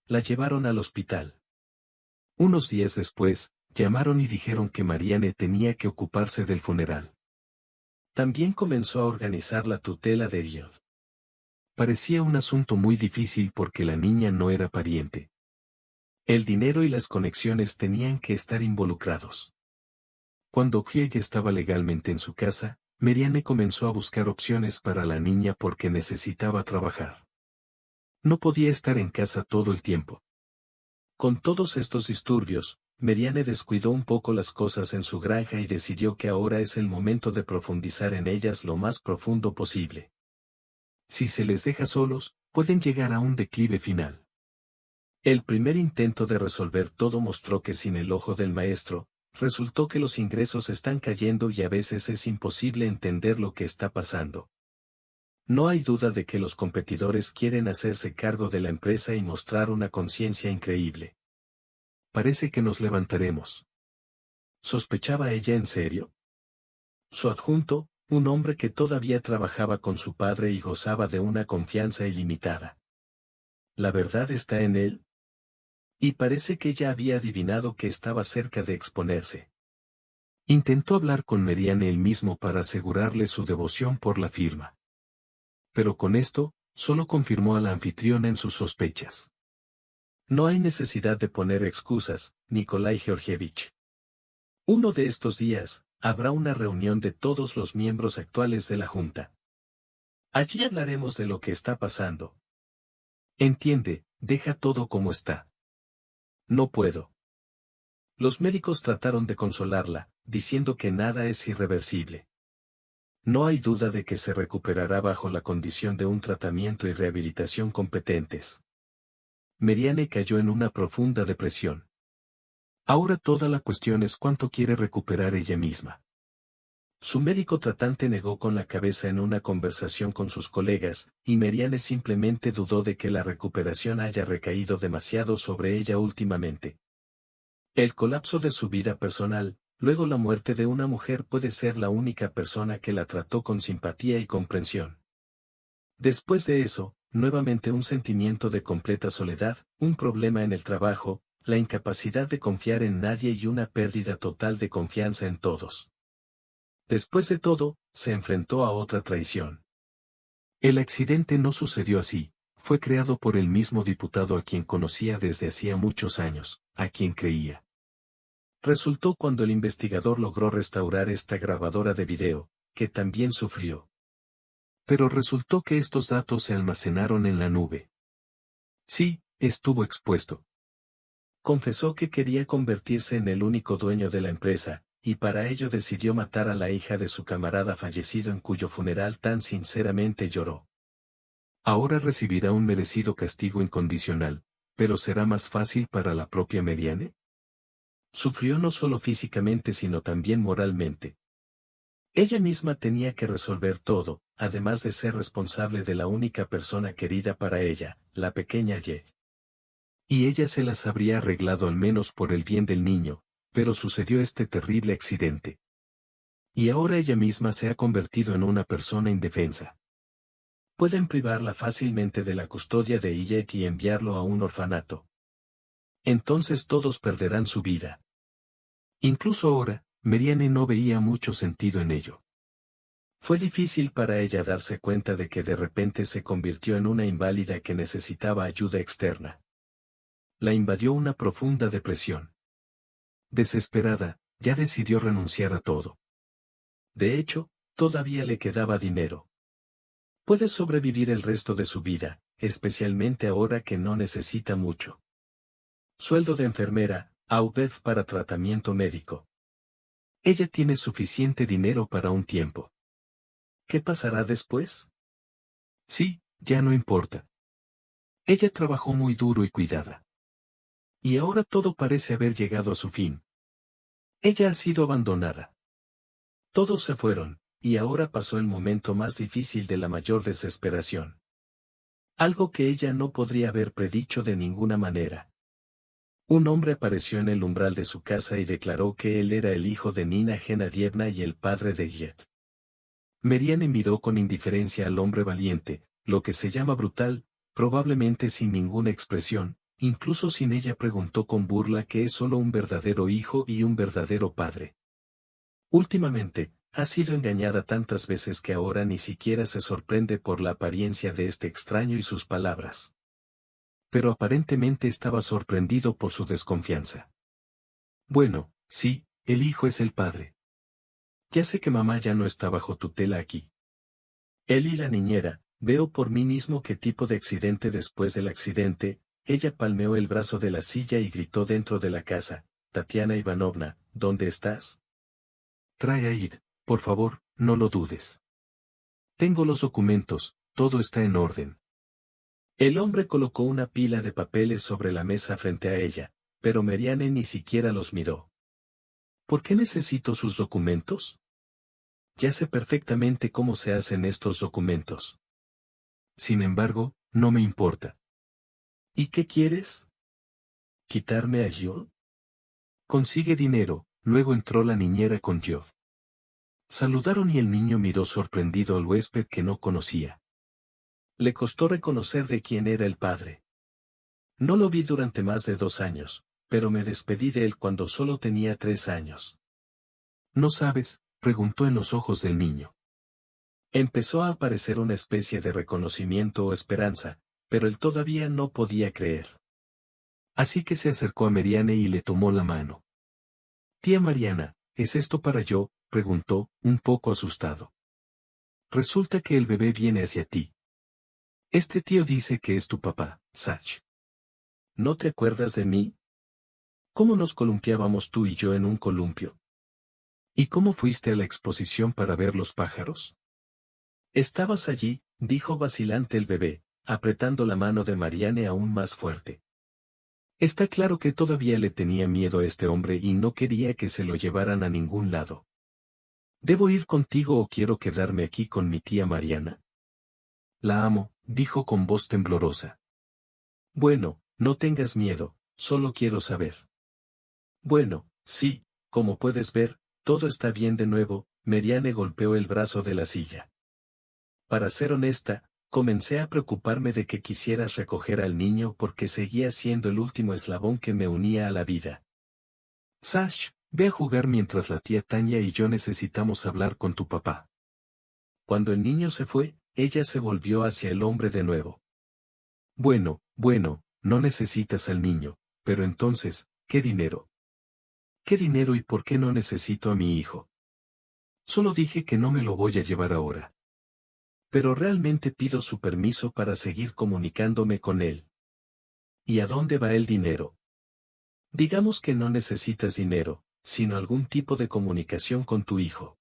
La llevaron al hospital. Unos días después, llamaron y dijeron que Marianne tenía que ocuparse del funeral. También comenzó a organizar la tutela de Yel. Parecía un asunto muy difícil porque la niña no era pariente. El dinero y las conexiones tenían que estar involucrados. Cuando Ogiek estaba legalmente en su casa, Marianne comenzó a buscar opciones para la niña porque necesitaba trabajar. No podía estar en casa todo el tiempo. Con todos estos disturbios, Marianne descuidó un poco las cosas en su granja y decidió que ahora es el momento de profundizar en ellas lo más profundo posible. Si se les deja solos, pueden llegar a un declive final. El primer intento de resolver todo mostró que sin el ojo del maestro, resultó que los ingresos están cayendo y a veces es imposible entender lo que está pasando. No hay duda de que los competidores quieren hacerse cargo de la empresa y mostrar una conciencia increíble. Parece que nos levantaremos. ¿Sospechaba ella en serio? Su adjunto, un hombre que todavía trabajaba con su padre y gozaba de una confianza ilimitada. ¿La verdad está en él? Y parece que ella había adivinado que estaba cerca de exponerse. Intentó hablar con Marianne él mismo para asegurarle su devoción por la firma. Pero con esto, solo confirmó a la anfitriona en sus sospechas. No hay necesidad de poner excusas, Nikolai Georgievich. Uno de estos días, habrá una reunión de todos los miembros actuales de la Junta. Allí hablaremos de lo que está pasando. Entiende, deja todo como está. No puedo. Los médicos trataron de consolarla, diciendo que nada es irreversible. No hay duda de que se recuperará bajo la condición de un tratamiento y rehabilitación competentes. Marianne cayó en una profunda depresión. Ahora toda la cuestión es cuánto quiere recuperar ella misma. Su médico tratante negó con la cabeza en una conversación con sus colegas, y Marianne simplemente dudó de que la recuperación haya recaído demasiado sobre ella últimamente. El colapso de su vida personal, luego la muerte de una mujer puede ser la única persona que la trató con simpatía y comprensión. Después de eso, nuevamente un sentimiento de completa soledad, un problema en el trabajo, la incapacidad de confiar en nadie y una pérdida total de confianza en todos. Después de todo, se enfrentó a otra traición. El accidente no sucedió así, fue creado por el mismo diputado a quien conocía desde hacía muchos años, a quien creía. Resultó cuando el investigador logró restaurar esta grabadora de video, que también sufrió. Pero resultó que estos datos se almacenaron en la nube. Sí, estuvo expuesto. Confesó que quería convertirse en el único dueño de la empresa, y para ello decidió matar a la hija de su camarada fallecido en cuyo funeral tan sinceramente lloró. Ahora recibirá un merecido castigo incondicional, pero ¿será más fácil para la propia Marianne? Sufrió no solo físicamente sino también moralmente. Ella misma tenía que resolver todo, además de ser responsable de la única persona querida para ella, la pequeña Ye. Y ella se las habría arreglado al menos por el bien del niño, pero sucedió este terrible accidente. Y ahora ella misma se ha convertido en una persona indefensa. Pueden privarla fácilmente de la custodia de Ye y enviarlo a un orfanato. Entonces todos perderán su vida. Incluso ahora, Marianne no veía mucho sentido en ello. Fue difícil para ella darse cuenta de que de repente se convirtió en una inválida que necesitaba ayuda externa. La invadió una profunda depresión. Desesperada, ya decidió renunciar a todo. De hecho, todavía le quedaba dinero. Puede sobrevivir el resto de su vida, especialmente ahora que no necesita mucho. Sueldo de enfermera, AUBEF para tratamiento médico. Ella tiene suficiente dinero para un tiempo. ¿Qué pasará después? Sí, ya no importa. Ella trabajó muy duro y cuidada. Y ahora todo parece haber llegado a su fin. Ella ha sido abandonada. Todos se fueron, y ahora pasó el momento más difícil de la mayor desesperación. Algo que ella no podría haber predicho de ninguna manera. Un hombre apareció en el umbral de su casa y declaró que él era el hijo de Nina Genadievna y el padre de Yet. Marianne miró con indiferencia al hombre valiente, lo que se llama brutal, probablemente sin ninguna expresión, incluso sin ella preguntó con burla que es solo un verdadero hijo y un verdadero padre. Últimamente, ha sido engañada tantas veces que ahora ni siquiera se sorprende por la apariencia de este extraño y sus palabras. Pero aparentemente estaba sorprendido por su desconfianza. Bueno, sí, el hijo es el padre. Ya sé que mamá ya no está bajo tutela aquí. Él y la niñera, veo por mí mismo qué tipo de accidente después del accidente. Ella palmeó el brazo de la silla y gritó dentro de la casa, Tatiana Ivanovna, ¿dónde estás? Trae a ir, por favor, no lo dudes. Tengo los documentos, todo está en orden. El hombre colocó una pila de papeles sobre la mesa frente a ella, pero Marianne ni siquiera los miró. ¿Por qué necesito sus documentos? Ya sé perfectamente cómo se hacen estos documentos. Sin embargo, no me importa. ¿Y qué quieres? ¿Quitarme a yo? Consigue dinero, luego entró la niñera con yo. Saludaron y el niño miró sorprendido al huésped que no conocía. Le costó reconocer de quién era el padre. No lo vi durante más de 2 años, pero me despedí de él cuando solo tenía 3 años. ¿No sabes?, preguntó en los ojos del niño. Empezó a aparecer una especie de reconocimiento o esperanza, pero él todavía no podía creer. Así que se acercó a Marianne y le tomó la mano. Tía Mariana, ¿es esto para yo?, preguntó, un poco asustado. Resulta que el bebé viene hacia ti. Este tío dice que es tu papá, Sach. ¿No te acuerdas de mí? ¿Cómo nos columpiábamos tú y yo en un columpio? ¿Y cómo fuiste a la exposición para ver los pájaros? Estabas allí, dijo vacilante el bebé, apretando la mano de Marianne aún más fuerte. Está claro que todavía le tenía miedo a este hombre y no quería que se lo llevaran a ningún lado. ¿Debo ir contigo o quiero quedarme aquí con mi tía Mariana? La amo, dijo con voz temblorosa. Bueno, no tengas miedo, solo quiero saber. Bueno, sí, como puedes ver, todo está bien de nuevo. Marianne golpeó el brazo de la silla. Para ser honesta, comencé a preocuparme de que quisieras recoger al niño porque seguía siendo el último eslabón que me unía a la vida. Sash, ve a jugar mientras la tía Tanya y yo necesitamos hablar con tu papá. Cuando el niño se fue, ella se volvió hacia el hombre de nuevo. Bueno, no necesitas al niño, pero entonces, ¿qué dinero? ¿Qué dinero y por qué no necesito a mi hijo? Solo dije que no me lo voy a llevar ahora. Pero realmente pido su permiso para seguir comunicándome con él. ¿Y a dónde va el dinero? Digamos que no necesitas dinero, sino algún tipo de comunicación con tu hijo.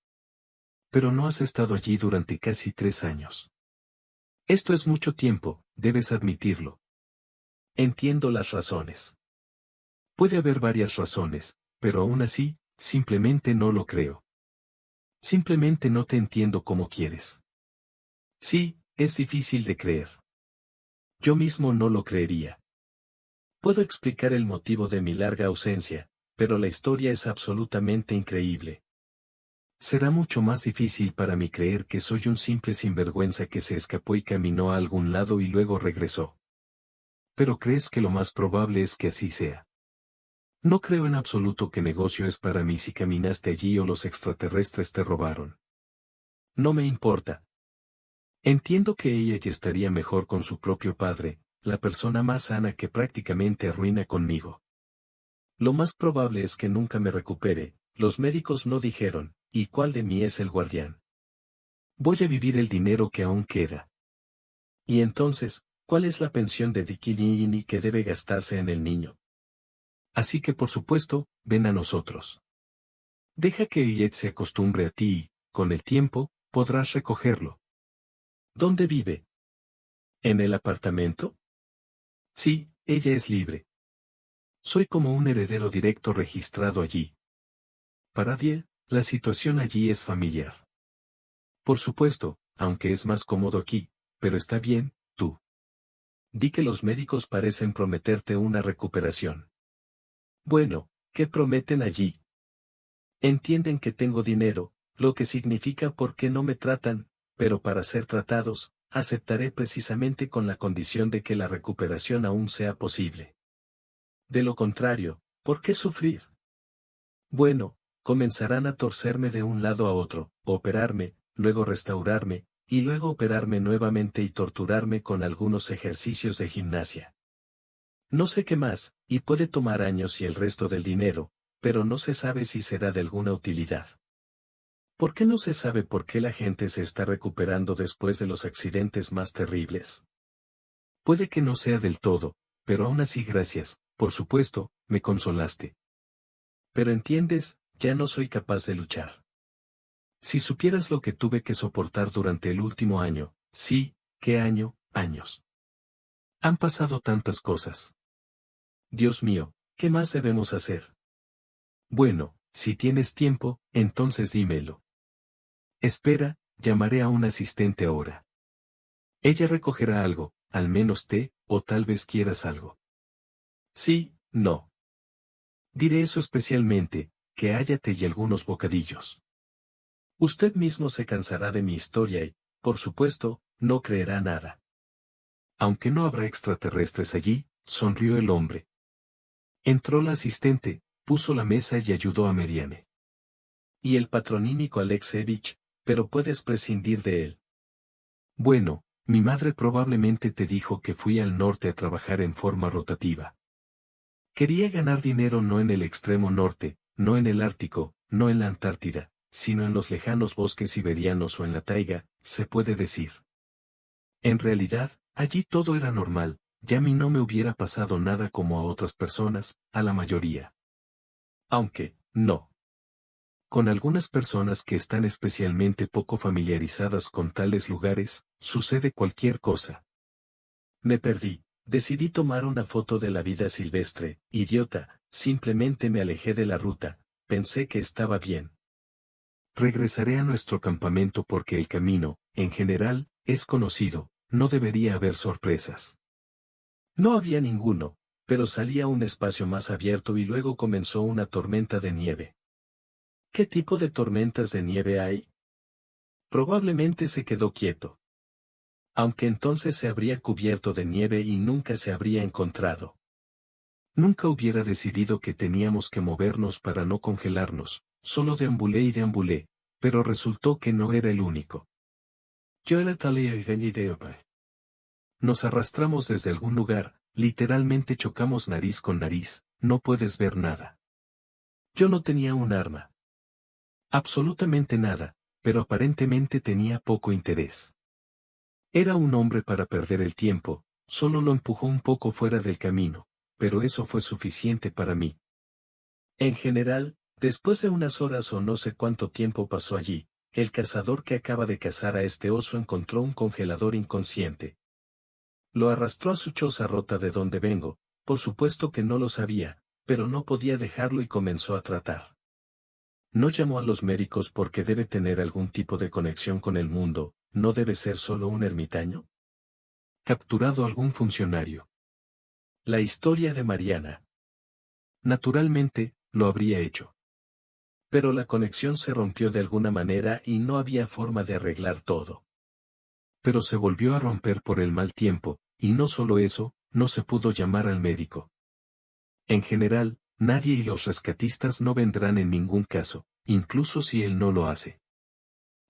Pero no has estado allí durante casi 3 años. Esto es mucho tiempo, debes admitirlo. Entiendo las razones. Puede haber varias razones, pero aún así, simplemente no lo creo. Simplemente no te entiendo como quieres. Sí, es difícil de creer. Yo mismo no lo creería. Puedo explicar el motivo de mi larga ausencia, pero la historia es absolutamente increíble. Será mucho más difícil para mí creer que soy un simple sinvergüenza que se escapó y caminó a algún lado y luego regresó. Pero crees que lo más probable es que así sea. No creo en absoluto que negocio es para mí si caminaste allí o los extraterrestres te robaron. No me importa. Entiendo que ella ya estaría mejor con su propio padre, la persona más sana que prácticamente arruina conmigo. Lo más probable es que nunca me recupere, los médicos no dijeron, ¿y cuál de mí es el guardián? Voy a vivir el dinero que aún queda. Y entonces, ¿cuál es la pensión de Dikini que debe gastarse en el niño? Así que por supuesto, ven a nosotros. Deja que ella se acostumbre a ti y, con el tiempo, podrás recogerlo. ¿Dónde vive? ¿En el apartamento? Sí, ella es libre. Soy como un heredero directo registrado allí. Para Die, la situación allí es familiar. Por supuesto, aunque es más cómodo aquí, pero está bien, tú. Di que los médicos parecen prometerte una recuperación. Bueno, ¿qué prometen allí? Entienden que tengo dinero, lo que significa por qué no me tratan, pero para ser tratados, aceptaré precisamente con la condición de que la recuperación aún sea posible. De lo contrario, ¿por qué sufrir? Bueno, comenzarán a torcerme de un lado a otro, operarme, luego restaurarme, y luego operarme nuevamente y torturarme con algunos ejercicios de gimnasia. No sé qué más, y puede tomar años y el resto del dinero, pero no se sabe si será de alguna utilidad. ¿Por qué no se sabe por qué la gente se está recuperando después de los accidentes más terribles? Puede que no sea del todo, pero aún así gracias, por supuesto, me consolaste. Pero entiendes, ya no soy capaz de luchar. Si supieras lo que tuve que soportar durante el último año, sí, ¿qué año? Años. Han pasado tantas cosas. Dios mío, ¿qué más debemos hacer? Bueno, si tienes tiempo, entonces dímelo. Espera, llamaré a un asistente ahora. Ella recogerá algo, al menos té, o tal vez quieras algo. Sí, no. Diré eso especialmente, que haya té y algunos bocadillos. Usted mismo se cansará de mi historia y, por supuesto, no creerá nada. Aunque no habrá extraterrestres allí, sonrió el hombre. Entró la asistente, puso la mesa y ayudó a Marianne. Y el patronímico Alexevich, pero puedes prescindir de él. Bueno, mi madre probablemente te dijo que fui al norte a trabajar en forma rotativa. Quería ganar dinero no en el extremo norte, no en el Ártico, no en la Antártida, sino en los lejanos bosques siberianos o en la taiga, se puede decir. En realidad, allí todo era normal, ya a mí no me hubiera pasado nada como a otras personas, a la mayoría. Aunque, no. Con algunas personas que están especialmente poco familiarizadas con tales lugares, sucede cualquier cosa. Me perdí, decidí tomar una foto de la vida silvestre, idiota, simplemente me alejé de la ruta, pensé que estaba bien. Regresaré a nuestro campamento porque el camino, en general, es conocido, no debería haber sorpresas. No había ninguno, pero salí a un espacio más abierto y luego comenzó una tormenta de nieve. ¿Qué tipo de tormentas de nieve hay? Probablemente se quedó quieto. Aunque entonces se habría cubierto de nieve y nunca se habría encontrado. Nunca hubiera decidido que teníamos que movernos para no congelarnos, solo deambulé y deambulé, pero resultó que no era el único. Yo era tal y nos arrastramos desde algún lugar, literalmente chocamos nariz con nariz, no puedes ver nada. Yo no tenía un arma. Absolutamente nada, pero aparentemente tenía poco interés. Era un hombre para perder el tiempo, solo lo empujó un poco fuera del camino, pero eso fue suficiente para mí. En general, después de unas horas o no sé cuánto tiempo pasó allí, el cazador que acaba de cazar a este oso encontró un congelador inconsciente. Lo arrastró a su choza rota de donde vengo, por supuesto que no lo sabía, pero no podía dejarlo y comenzó a tratar. No llamó a los médicos porque debe tener algún tipo de conexión con el mundo, ¿no debe ser solo un ermitaño? Capturado algún funcionario. La historia de Mariana. Naturalmente, lo habría hecho. Pero la conexión se rompió de alguna manera y no había forma de arreglar todo. Pero se volvió a romper por el mal tiempo, y no solo eso, no se pudo llamar al médico. En general, nadie y los rescatistas no vendrán en ningún caso, incluso si él no lo hace.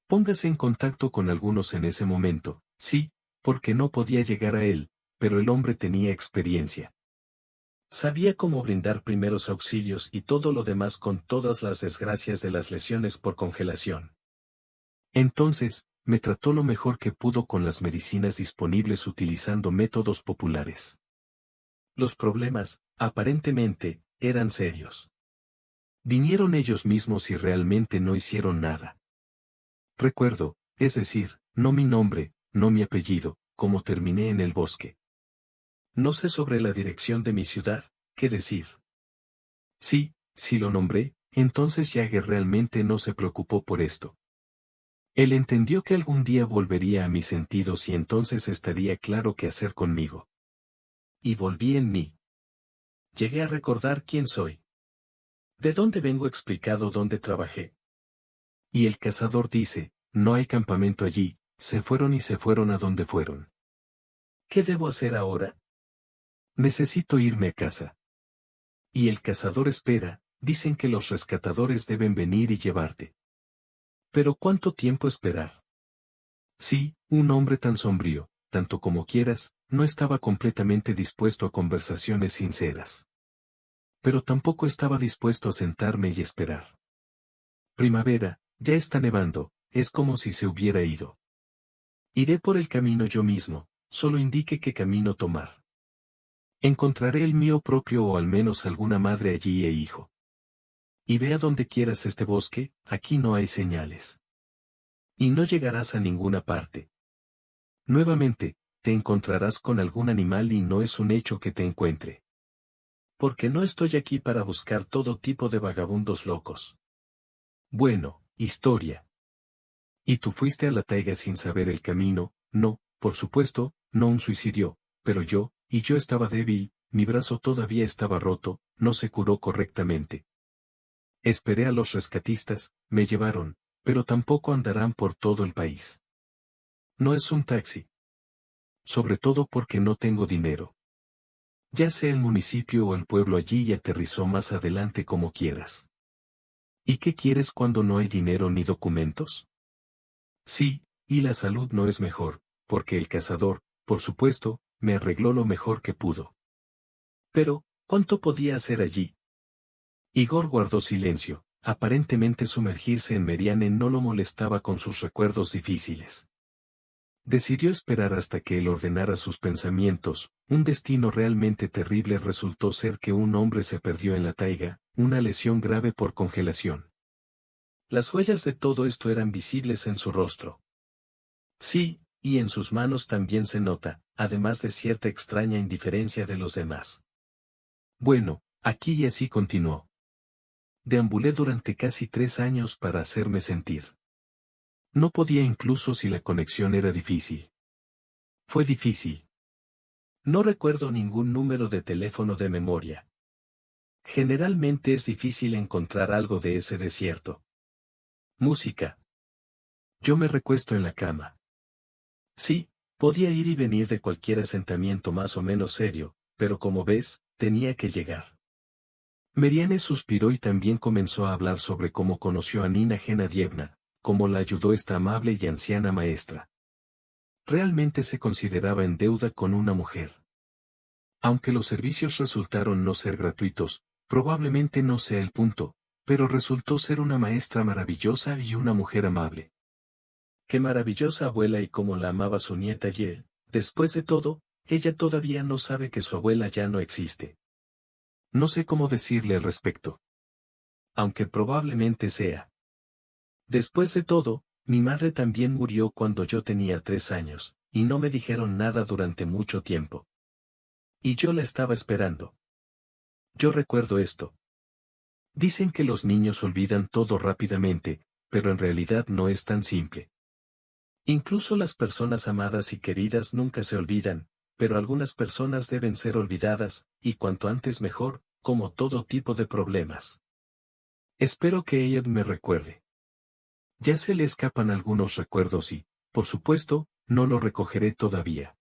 Póngase en contacto con algunos en ese momento, sí, porque no podía llegar a él, pero el hombre tenía experiencia. Sabía cómo brindar primeros auxilios y todo lo demás con todas las desgracias de las lesiones por congelación. Entonces, me trató lo mejor que pudo con las medicinas disponibles utilizando métodos populares. Los problemas, aparentemente, eran serios. Vinieron ellos mismos y realmente no hicieron nada. Recuerdo, es decir, no mi nombre, no mi apellido, como terminé en el bosque. No sé sobre la dirección de mi ciudad, ¿qué decir? Sí, si lo nombré, entonces Jagger realmente no se preocupó por esto. Él entendió que algún día volvería a mis sentidos y entonces estaría claro qué hacer conmigo. Y volví en mí. Llegué a recordar quién soy. ¿De dónde vengo explicado dónde trabajé? Y el cazador dice, no hay campamento allí, se fueron y se fueron a donde fueron. ¿Qué debo hacer ahora? Necesito irme a casa. Y el cazador espera, dicen que los rescatadores deben venir y llevarte. Pero ¿cuánto tiempo esperar? Sí, un hombre tan sombrío, tanto como quieras, no estaba completamente dispuesto a conversaciones sinceras. Pero tampoco estaba dispuesto a sentarme y esperar. Primavera, ya está nevando, es como si se hubiera ido. Iré por el camino yo mismo, solo indique qué camino tomar. Encontraré el mío propio o al menos alguna madre allí e hijo. Y ve a donde quieras este bosque, aquí no hay señales. Y no llegarás a ninguna parte. Nuevamente, te encontrarás con algún animal y no es un hecho que te encuentre. Porque no estoy aquí para buscar todo tipo de vagabundos locos. Bueno, historia. ¿Y tú fuiste a la taiga sin saber el camino? No, por supuesto, no un suicidio, pero yo estaba débil, mi brazo todavía estaba roto, no se curó correctamente. Esperé a los rescatistas, me llevaron, pero tampoco andarán por todo el país. No es un taxi. Sobre todo porque no tengo dinero. Ya sea el municipio o el pueblo allí y aterrizó más adelante como quieras. ¿Y qué quieres cuando no hay dinero ni documentos? Sí, y la salud no es mejor, porque el cazador, por supuesto, me arregló lo mejor que pudo. Pero, ¿cuánto podía hacer allí? Igor guardó silencio, aparentemente sumergirse en Meriane no lo molestaba con sus recuerdos difíciles. Decidió esperar hasta que él ordenara sus pensamientos, un destino realmente terrible resultó ser que un hombre se perdió en la taiga, una lesión grave por congelación. Las huellas de todo esto eran visibles en su rostro. Sí, y en sus manos también se nota, además de cierta extraña indiferencia de los demás. Bueno, aquí y así continuó. Deambulé durante casi 3 años para hacerme sentir. No podía incluso si la conexión era difícil. Fue difícil. No recuerdo ningún número de teléfono de memoria. Generalmente es difícil encontrar algo de ese desierto. Música. Yo me recuesto en la cama. Sí, podía ir y venir de cualquier asentamiento más o menos serio, pero como ves, tenía que llegar. Meriane suspiró y también comenzó a hablar sobre cómo conoció a Nina Genadievna, cómo la ayudó esta amable y anciana maestra. Realmente se consideraba en deuda con una mujer. Aunque los servicios resultaron no ser gratuitos, probablemente no sea el punto, pero resultó ser una maestra maravillosa y una mujer amable. Qué maravillosa abuela y cómo la amaba su nieta y él. Después de todo, ella todavía no sabe que su abuela ya no existe. No sé cómo decirle al respecto. Aunque probablemente sea. Después de todo, mi madre también murió cuando yo tenía 3 años, y no me dijeron nada durante mucho tiempo. Y yo la estaba esperando. Yo recuerdo esto. Dicen que los niños olvidan todo rápidamente, pero en realidad no es tan simple. Incluso las personas amadas y queridas nunca se olvidan, pero algunas personas deben ser olvidadas, y cuanto antes mejor, como todo tipo de problemas. Espero que ella me recuerde. Ya se le escapan algunos recuerdos y, por supuesto, no lo recogeré todavía.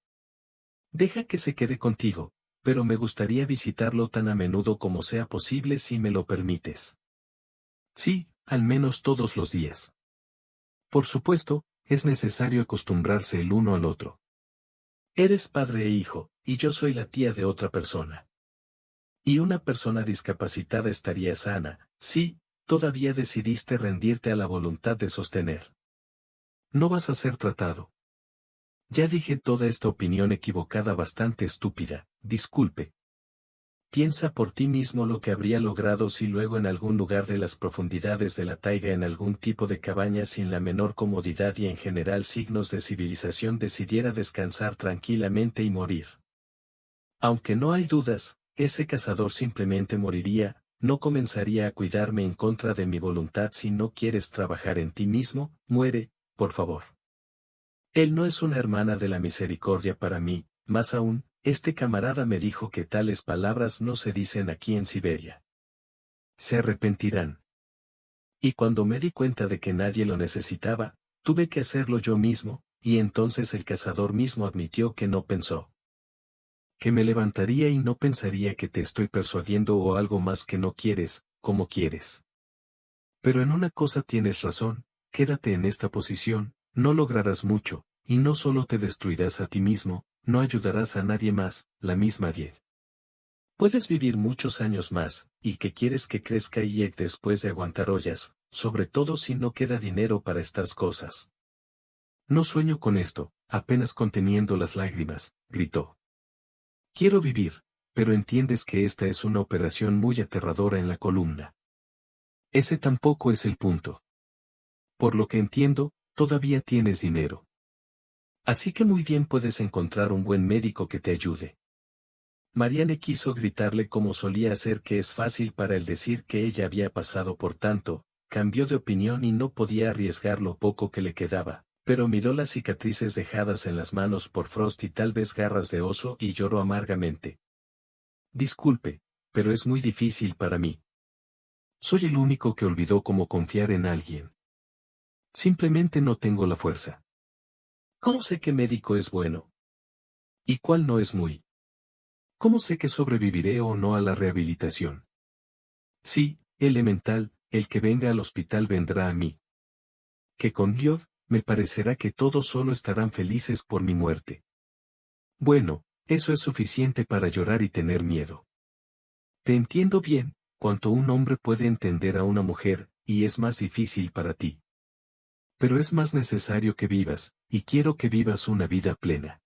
Deja que se quede contigo, pero me gustaría visitarlo tan a menudo como sea posible si me lo permites. Sí, al menos todos los días. Por supuesto, es necesario acostumbrarse el uno al otro. Eres padre e hijo, y yo soy la tía de otra persona. Y una persona discapacitada estaría sana, sí, todavía decidiste rendirte a la voluntad de sostener. No vas a ser tratado. Ya dije toda esta opinión equivocada bastante estúpida, disculpe. Piensa por ti mismo lo que habría logrado si luego en algún lugar de las profundidades de la taiga en algún tipo de cabaña sin la menor comodidad y en general signos de civilización decidiera descansar tranquilamente y morir. Aunque no hay dudas, ese cazador simplemente moriría, no comenzaría a cuidarme en contra de mi voluntad si no quieres trabajar en ti mismo, muere, por favor. Él no es una hermana de la misericordia para mí, más aún, este camarada me dijo que tales palabras no se dicen aquí en Siberia. Se arrepentirán. Y cuando me di cuenta de que nadie lo necesitaba, tuve que hacerlo yo mismo, y entonces el cazador mismo admitió que no pensó. Que me levantaría y no pensaría que te estoy persuadiendo o algo más que no quieres, como quieres. Pero en una cosa tienes razón, quédate en esta posición, no lograrás mucho, y no solo te destruirás a ti mismo, no ayudarás a nadie más, la misma Diez. Puedes vivir muchos años más, y que quieres que crezca Iek después de aguantar ollas, sobre todo si no queda dinero para estas cosas. No sueño con esto, apenas conteniendo las lágrimas, gritó. Quiero vivir, pero entiendes que esta es una operación muy aterradora en la columna. Ese tampoco es el punto. Por lo que entiendo, todavía tienes dinero. Así que muy bien puedes encontrar un buen médico que te ayude. Marianne quiso gritarle como solía hacer que es fácil para él decir que ella había pasado por tanto, cambió de opinión y no podía arriesgar lo poco que le quedaba, pero miró las cicatrices dejadas en las manos por Frost y tal vez garras de oso y lloró amargamente. Disculpe, pero es muy difícil para mí. Soy el único que olvidó cómo confiar en alguien. Simplemente no tengo la fuerza. ¿Cómo sé qué médico es bueno? ¿Y cuál no es muy? ¿Cómo sé que sobreviviré o no a la rehabilitación? Sí, elemental, el que venga al hospital vendrá a mí. Que con Dios, me parecerá que todos solo estarán felices por mi muerte. Bueno, eso es suficiente para llorar y tener miedo. Te entiendo bien, cuanto un hombre puede entender a una mujer, y es más difícil para ti. Pero es más necesario que vivas, y quiero que vivas una vida plena.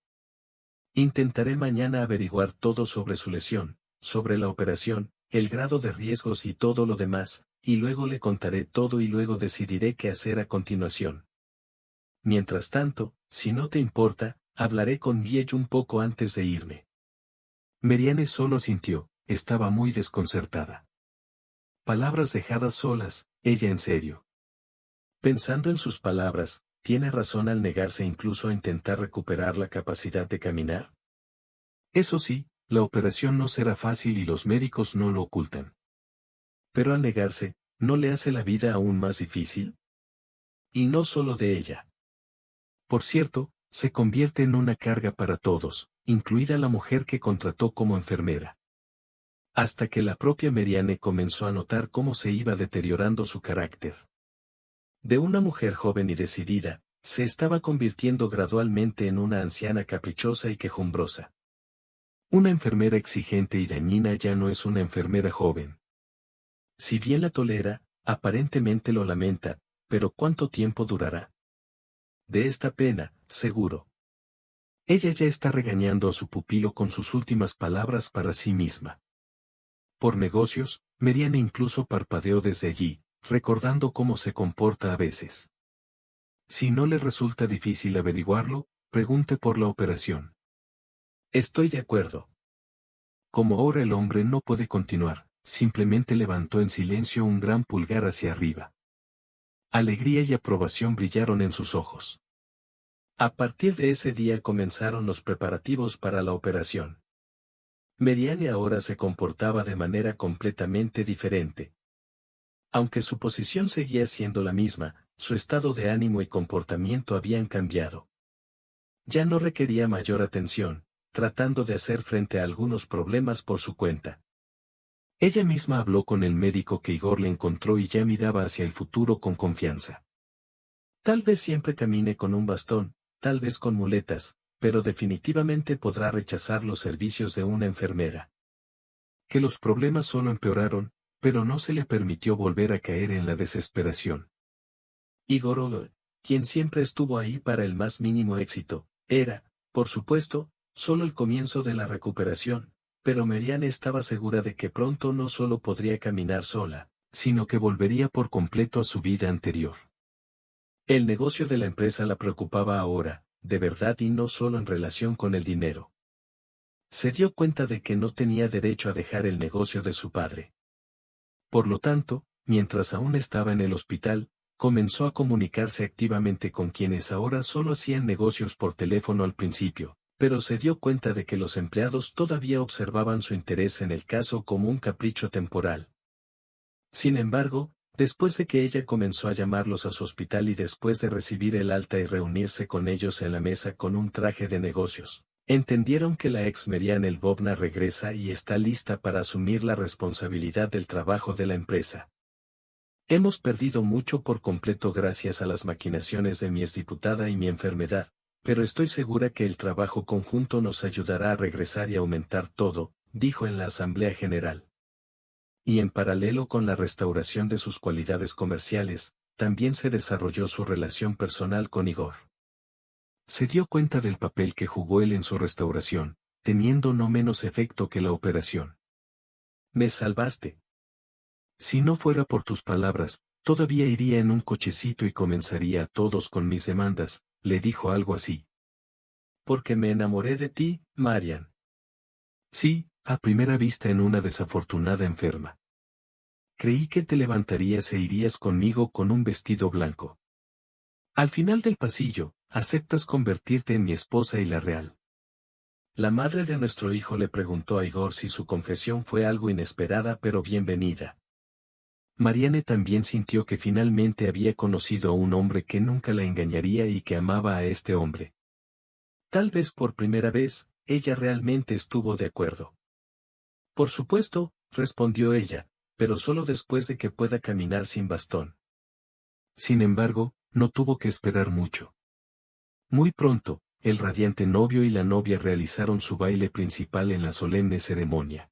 Intentaré mañana averiguar todo sobre su lesión, sobre la operación, el grado de riesgos y todo lo demás, y luego le contaré todo y luego decidiré qué hacer a continuación. Mientras tanto, si no te importa, hablaré con Guille un poco antes de irme. Marianne solo sintió, estaba muy desconcertada. Palabras dejadas solas, ella en serio. Pensando en sus palabras, ¿tiene razón al negarse incluso a intentar recuperar la capacidad de caminar? Eso sí, la operación no será fácil y los médicos no lo ocultan. Pero al negarse, ¿no le hace la vida aún más difícil? Y no solo de ella. Por cierto, se convierte en una carga para todos, incluida la mujer que contrató como enfermera. Hasta que la propia Marianne comenzó a notar cómo se iba deteriorando su carácter. De una mujer joven y decidida, se estaba convirtiendo gradualmente en una anciana caprichosa y quejumbrosa. Una enfermera exigente y dañina ya no es una enfermera joven. Si bien la tolera, aparentemente lo lamenta, pero ¿cuánto tiempo durará? De esta pena, seguro. Ella ya está regañando a su pupilo con sus últimas palabras para sí misma. Por negocios, Marianne incluso parpadeó desde allí, recordando cómo se comporta a veces. Si no le resulta difícil averiguarlo, pregunte por la operación. Estoy de acuerdo. Como ahora el hombre no puede continuar, simplemente levantó en silencio un gran pulgar hacia arriba. Alegría y aprobación brillaron en sus ojos. A partir de ese día comenzaron los preparativos para la operación. Marianne ahora se comportaba de manera completamente diferente. Aunque su posición seguía siendo la misma, su estado de ánimo y comportamiento habían cambiado. Ya no requería mayor atención, tratando de hacer frente a algunos problemas por su cuenta. Ella misma habló con el médico que Igor le encontró y ya miraba hacia el futuro con confianza. Tal vez siempre camine con un bastón, tal vez con muletas, pero definitivamente podrá rechazar los servicios de una enfermera. Que los problemas solo empeoraron, pero no se le permitió volver a caer en la desesperación. Igor, quien siempre estuvo ahí para el más mínimo éxito, era, por supuesto, solo el comienzo de la recuperación, pero Marianne estaba segura de que pronto no solo podría caminar sola, sino que volvería por completo a su vida anterior. El negocio de la empresa la preocupaba ahora, de verdad, y no solo en relación con el dinero. Se dio cuenta de que no tenía derecho a dejar el negocio de su padre. Por lo tanto, mientras aún estaba en el hospital, comenzó a comunicarse activamente con quienes ahora solo hacían negocios por teléfono al principio, pero se dio cuenta de que los empleados todavía observaban su interés en el caso como un capricho temporal. Sin embargo, después de que ella comenzó a llamarlos a su hospital y después de recibir el alta y reunirse con ellos en la mesa con un traje de negocios, entendieron que la ex Marianne Lvovna regresa y está lista para asumir la responsabilidad del trabajo de la empresa. Hemos perdido mucho por completo gracias a las maquinaciones de mi exdiputada y mi enfermedad, pero estoy segura que el trabajo conjunto nos ayudará a regresar y aumentar todo, dijo en la Asamblea General. Y en paralelo con la restauración de sus cualidades comerciales, también se desarrolló su relación personal con Igor. Se dio cuenta del papel que jugó él en su restauración, teniendo no menos efecto que la operación. Me salvaste. Si no fuera por tus palabras, todavía iría en un cochecito y comenzaría a todos con mis demandas, le dijo algo así. Porque me enamoré de ti, Marianne. Sí, a primera vista en una desafortunada enferma. Creí que te levantarías e irías conmigo con un vestido blanco. Al final del pasillo, aceptas convertirte en mi esposa y la real. La madre de nuestro hijo le preguntó a Igor si su confesión fue algo inesperada pero bienvenida. Marianne también sintió que finalmente había conocido a un hombre que nunca la engañaría y que amaba a este hombre. Tal vez por primera vez, ella realmente estuvo de acuerdo. Por supuesto, respondió ella, pero solo después de que pueda caminar sin bastón. Sin embargo, no tuvo que esperar mucho. Muy pronto, el radiante novio y la novia realizaron su baile principal en la solemne ceremonia.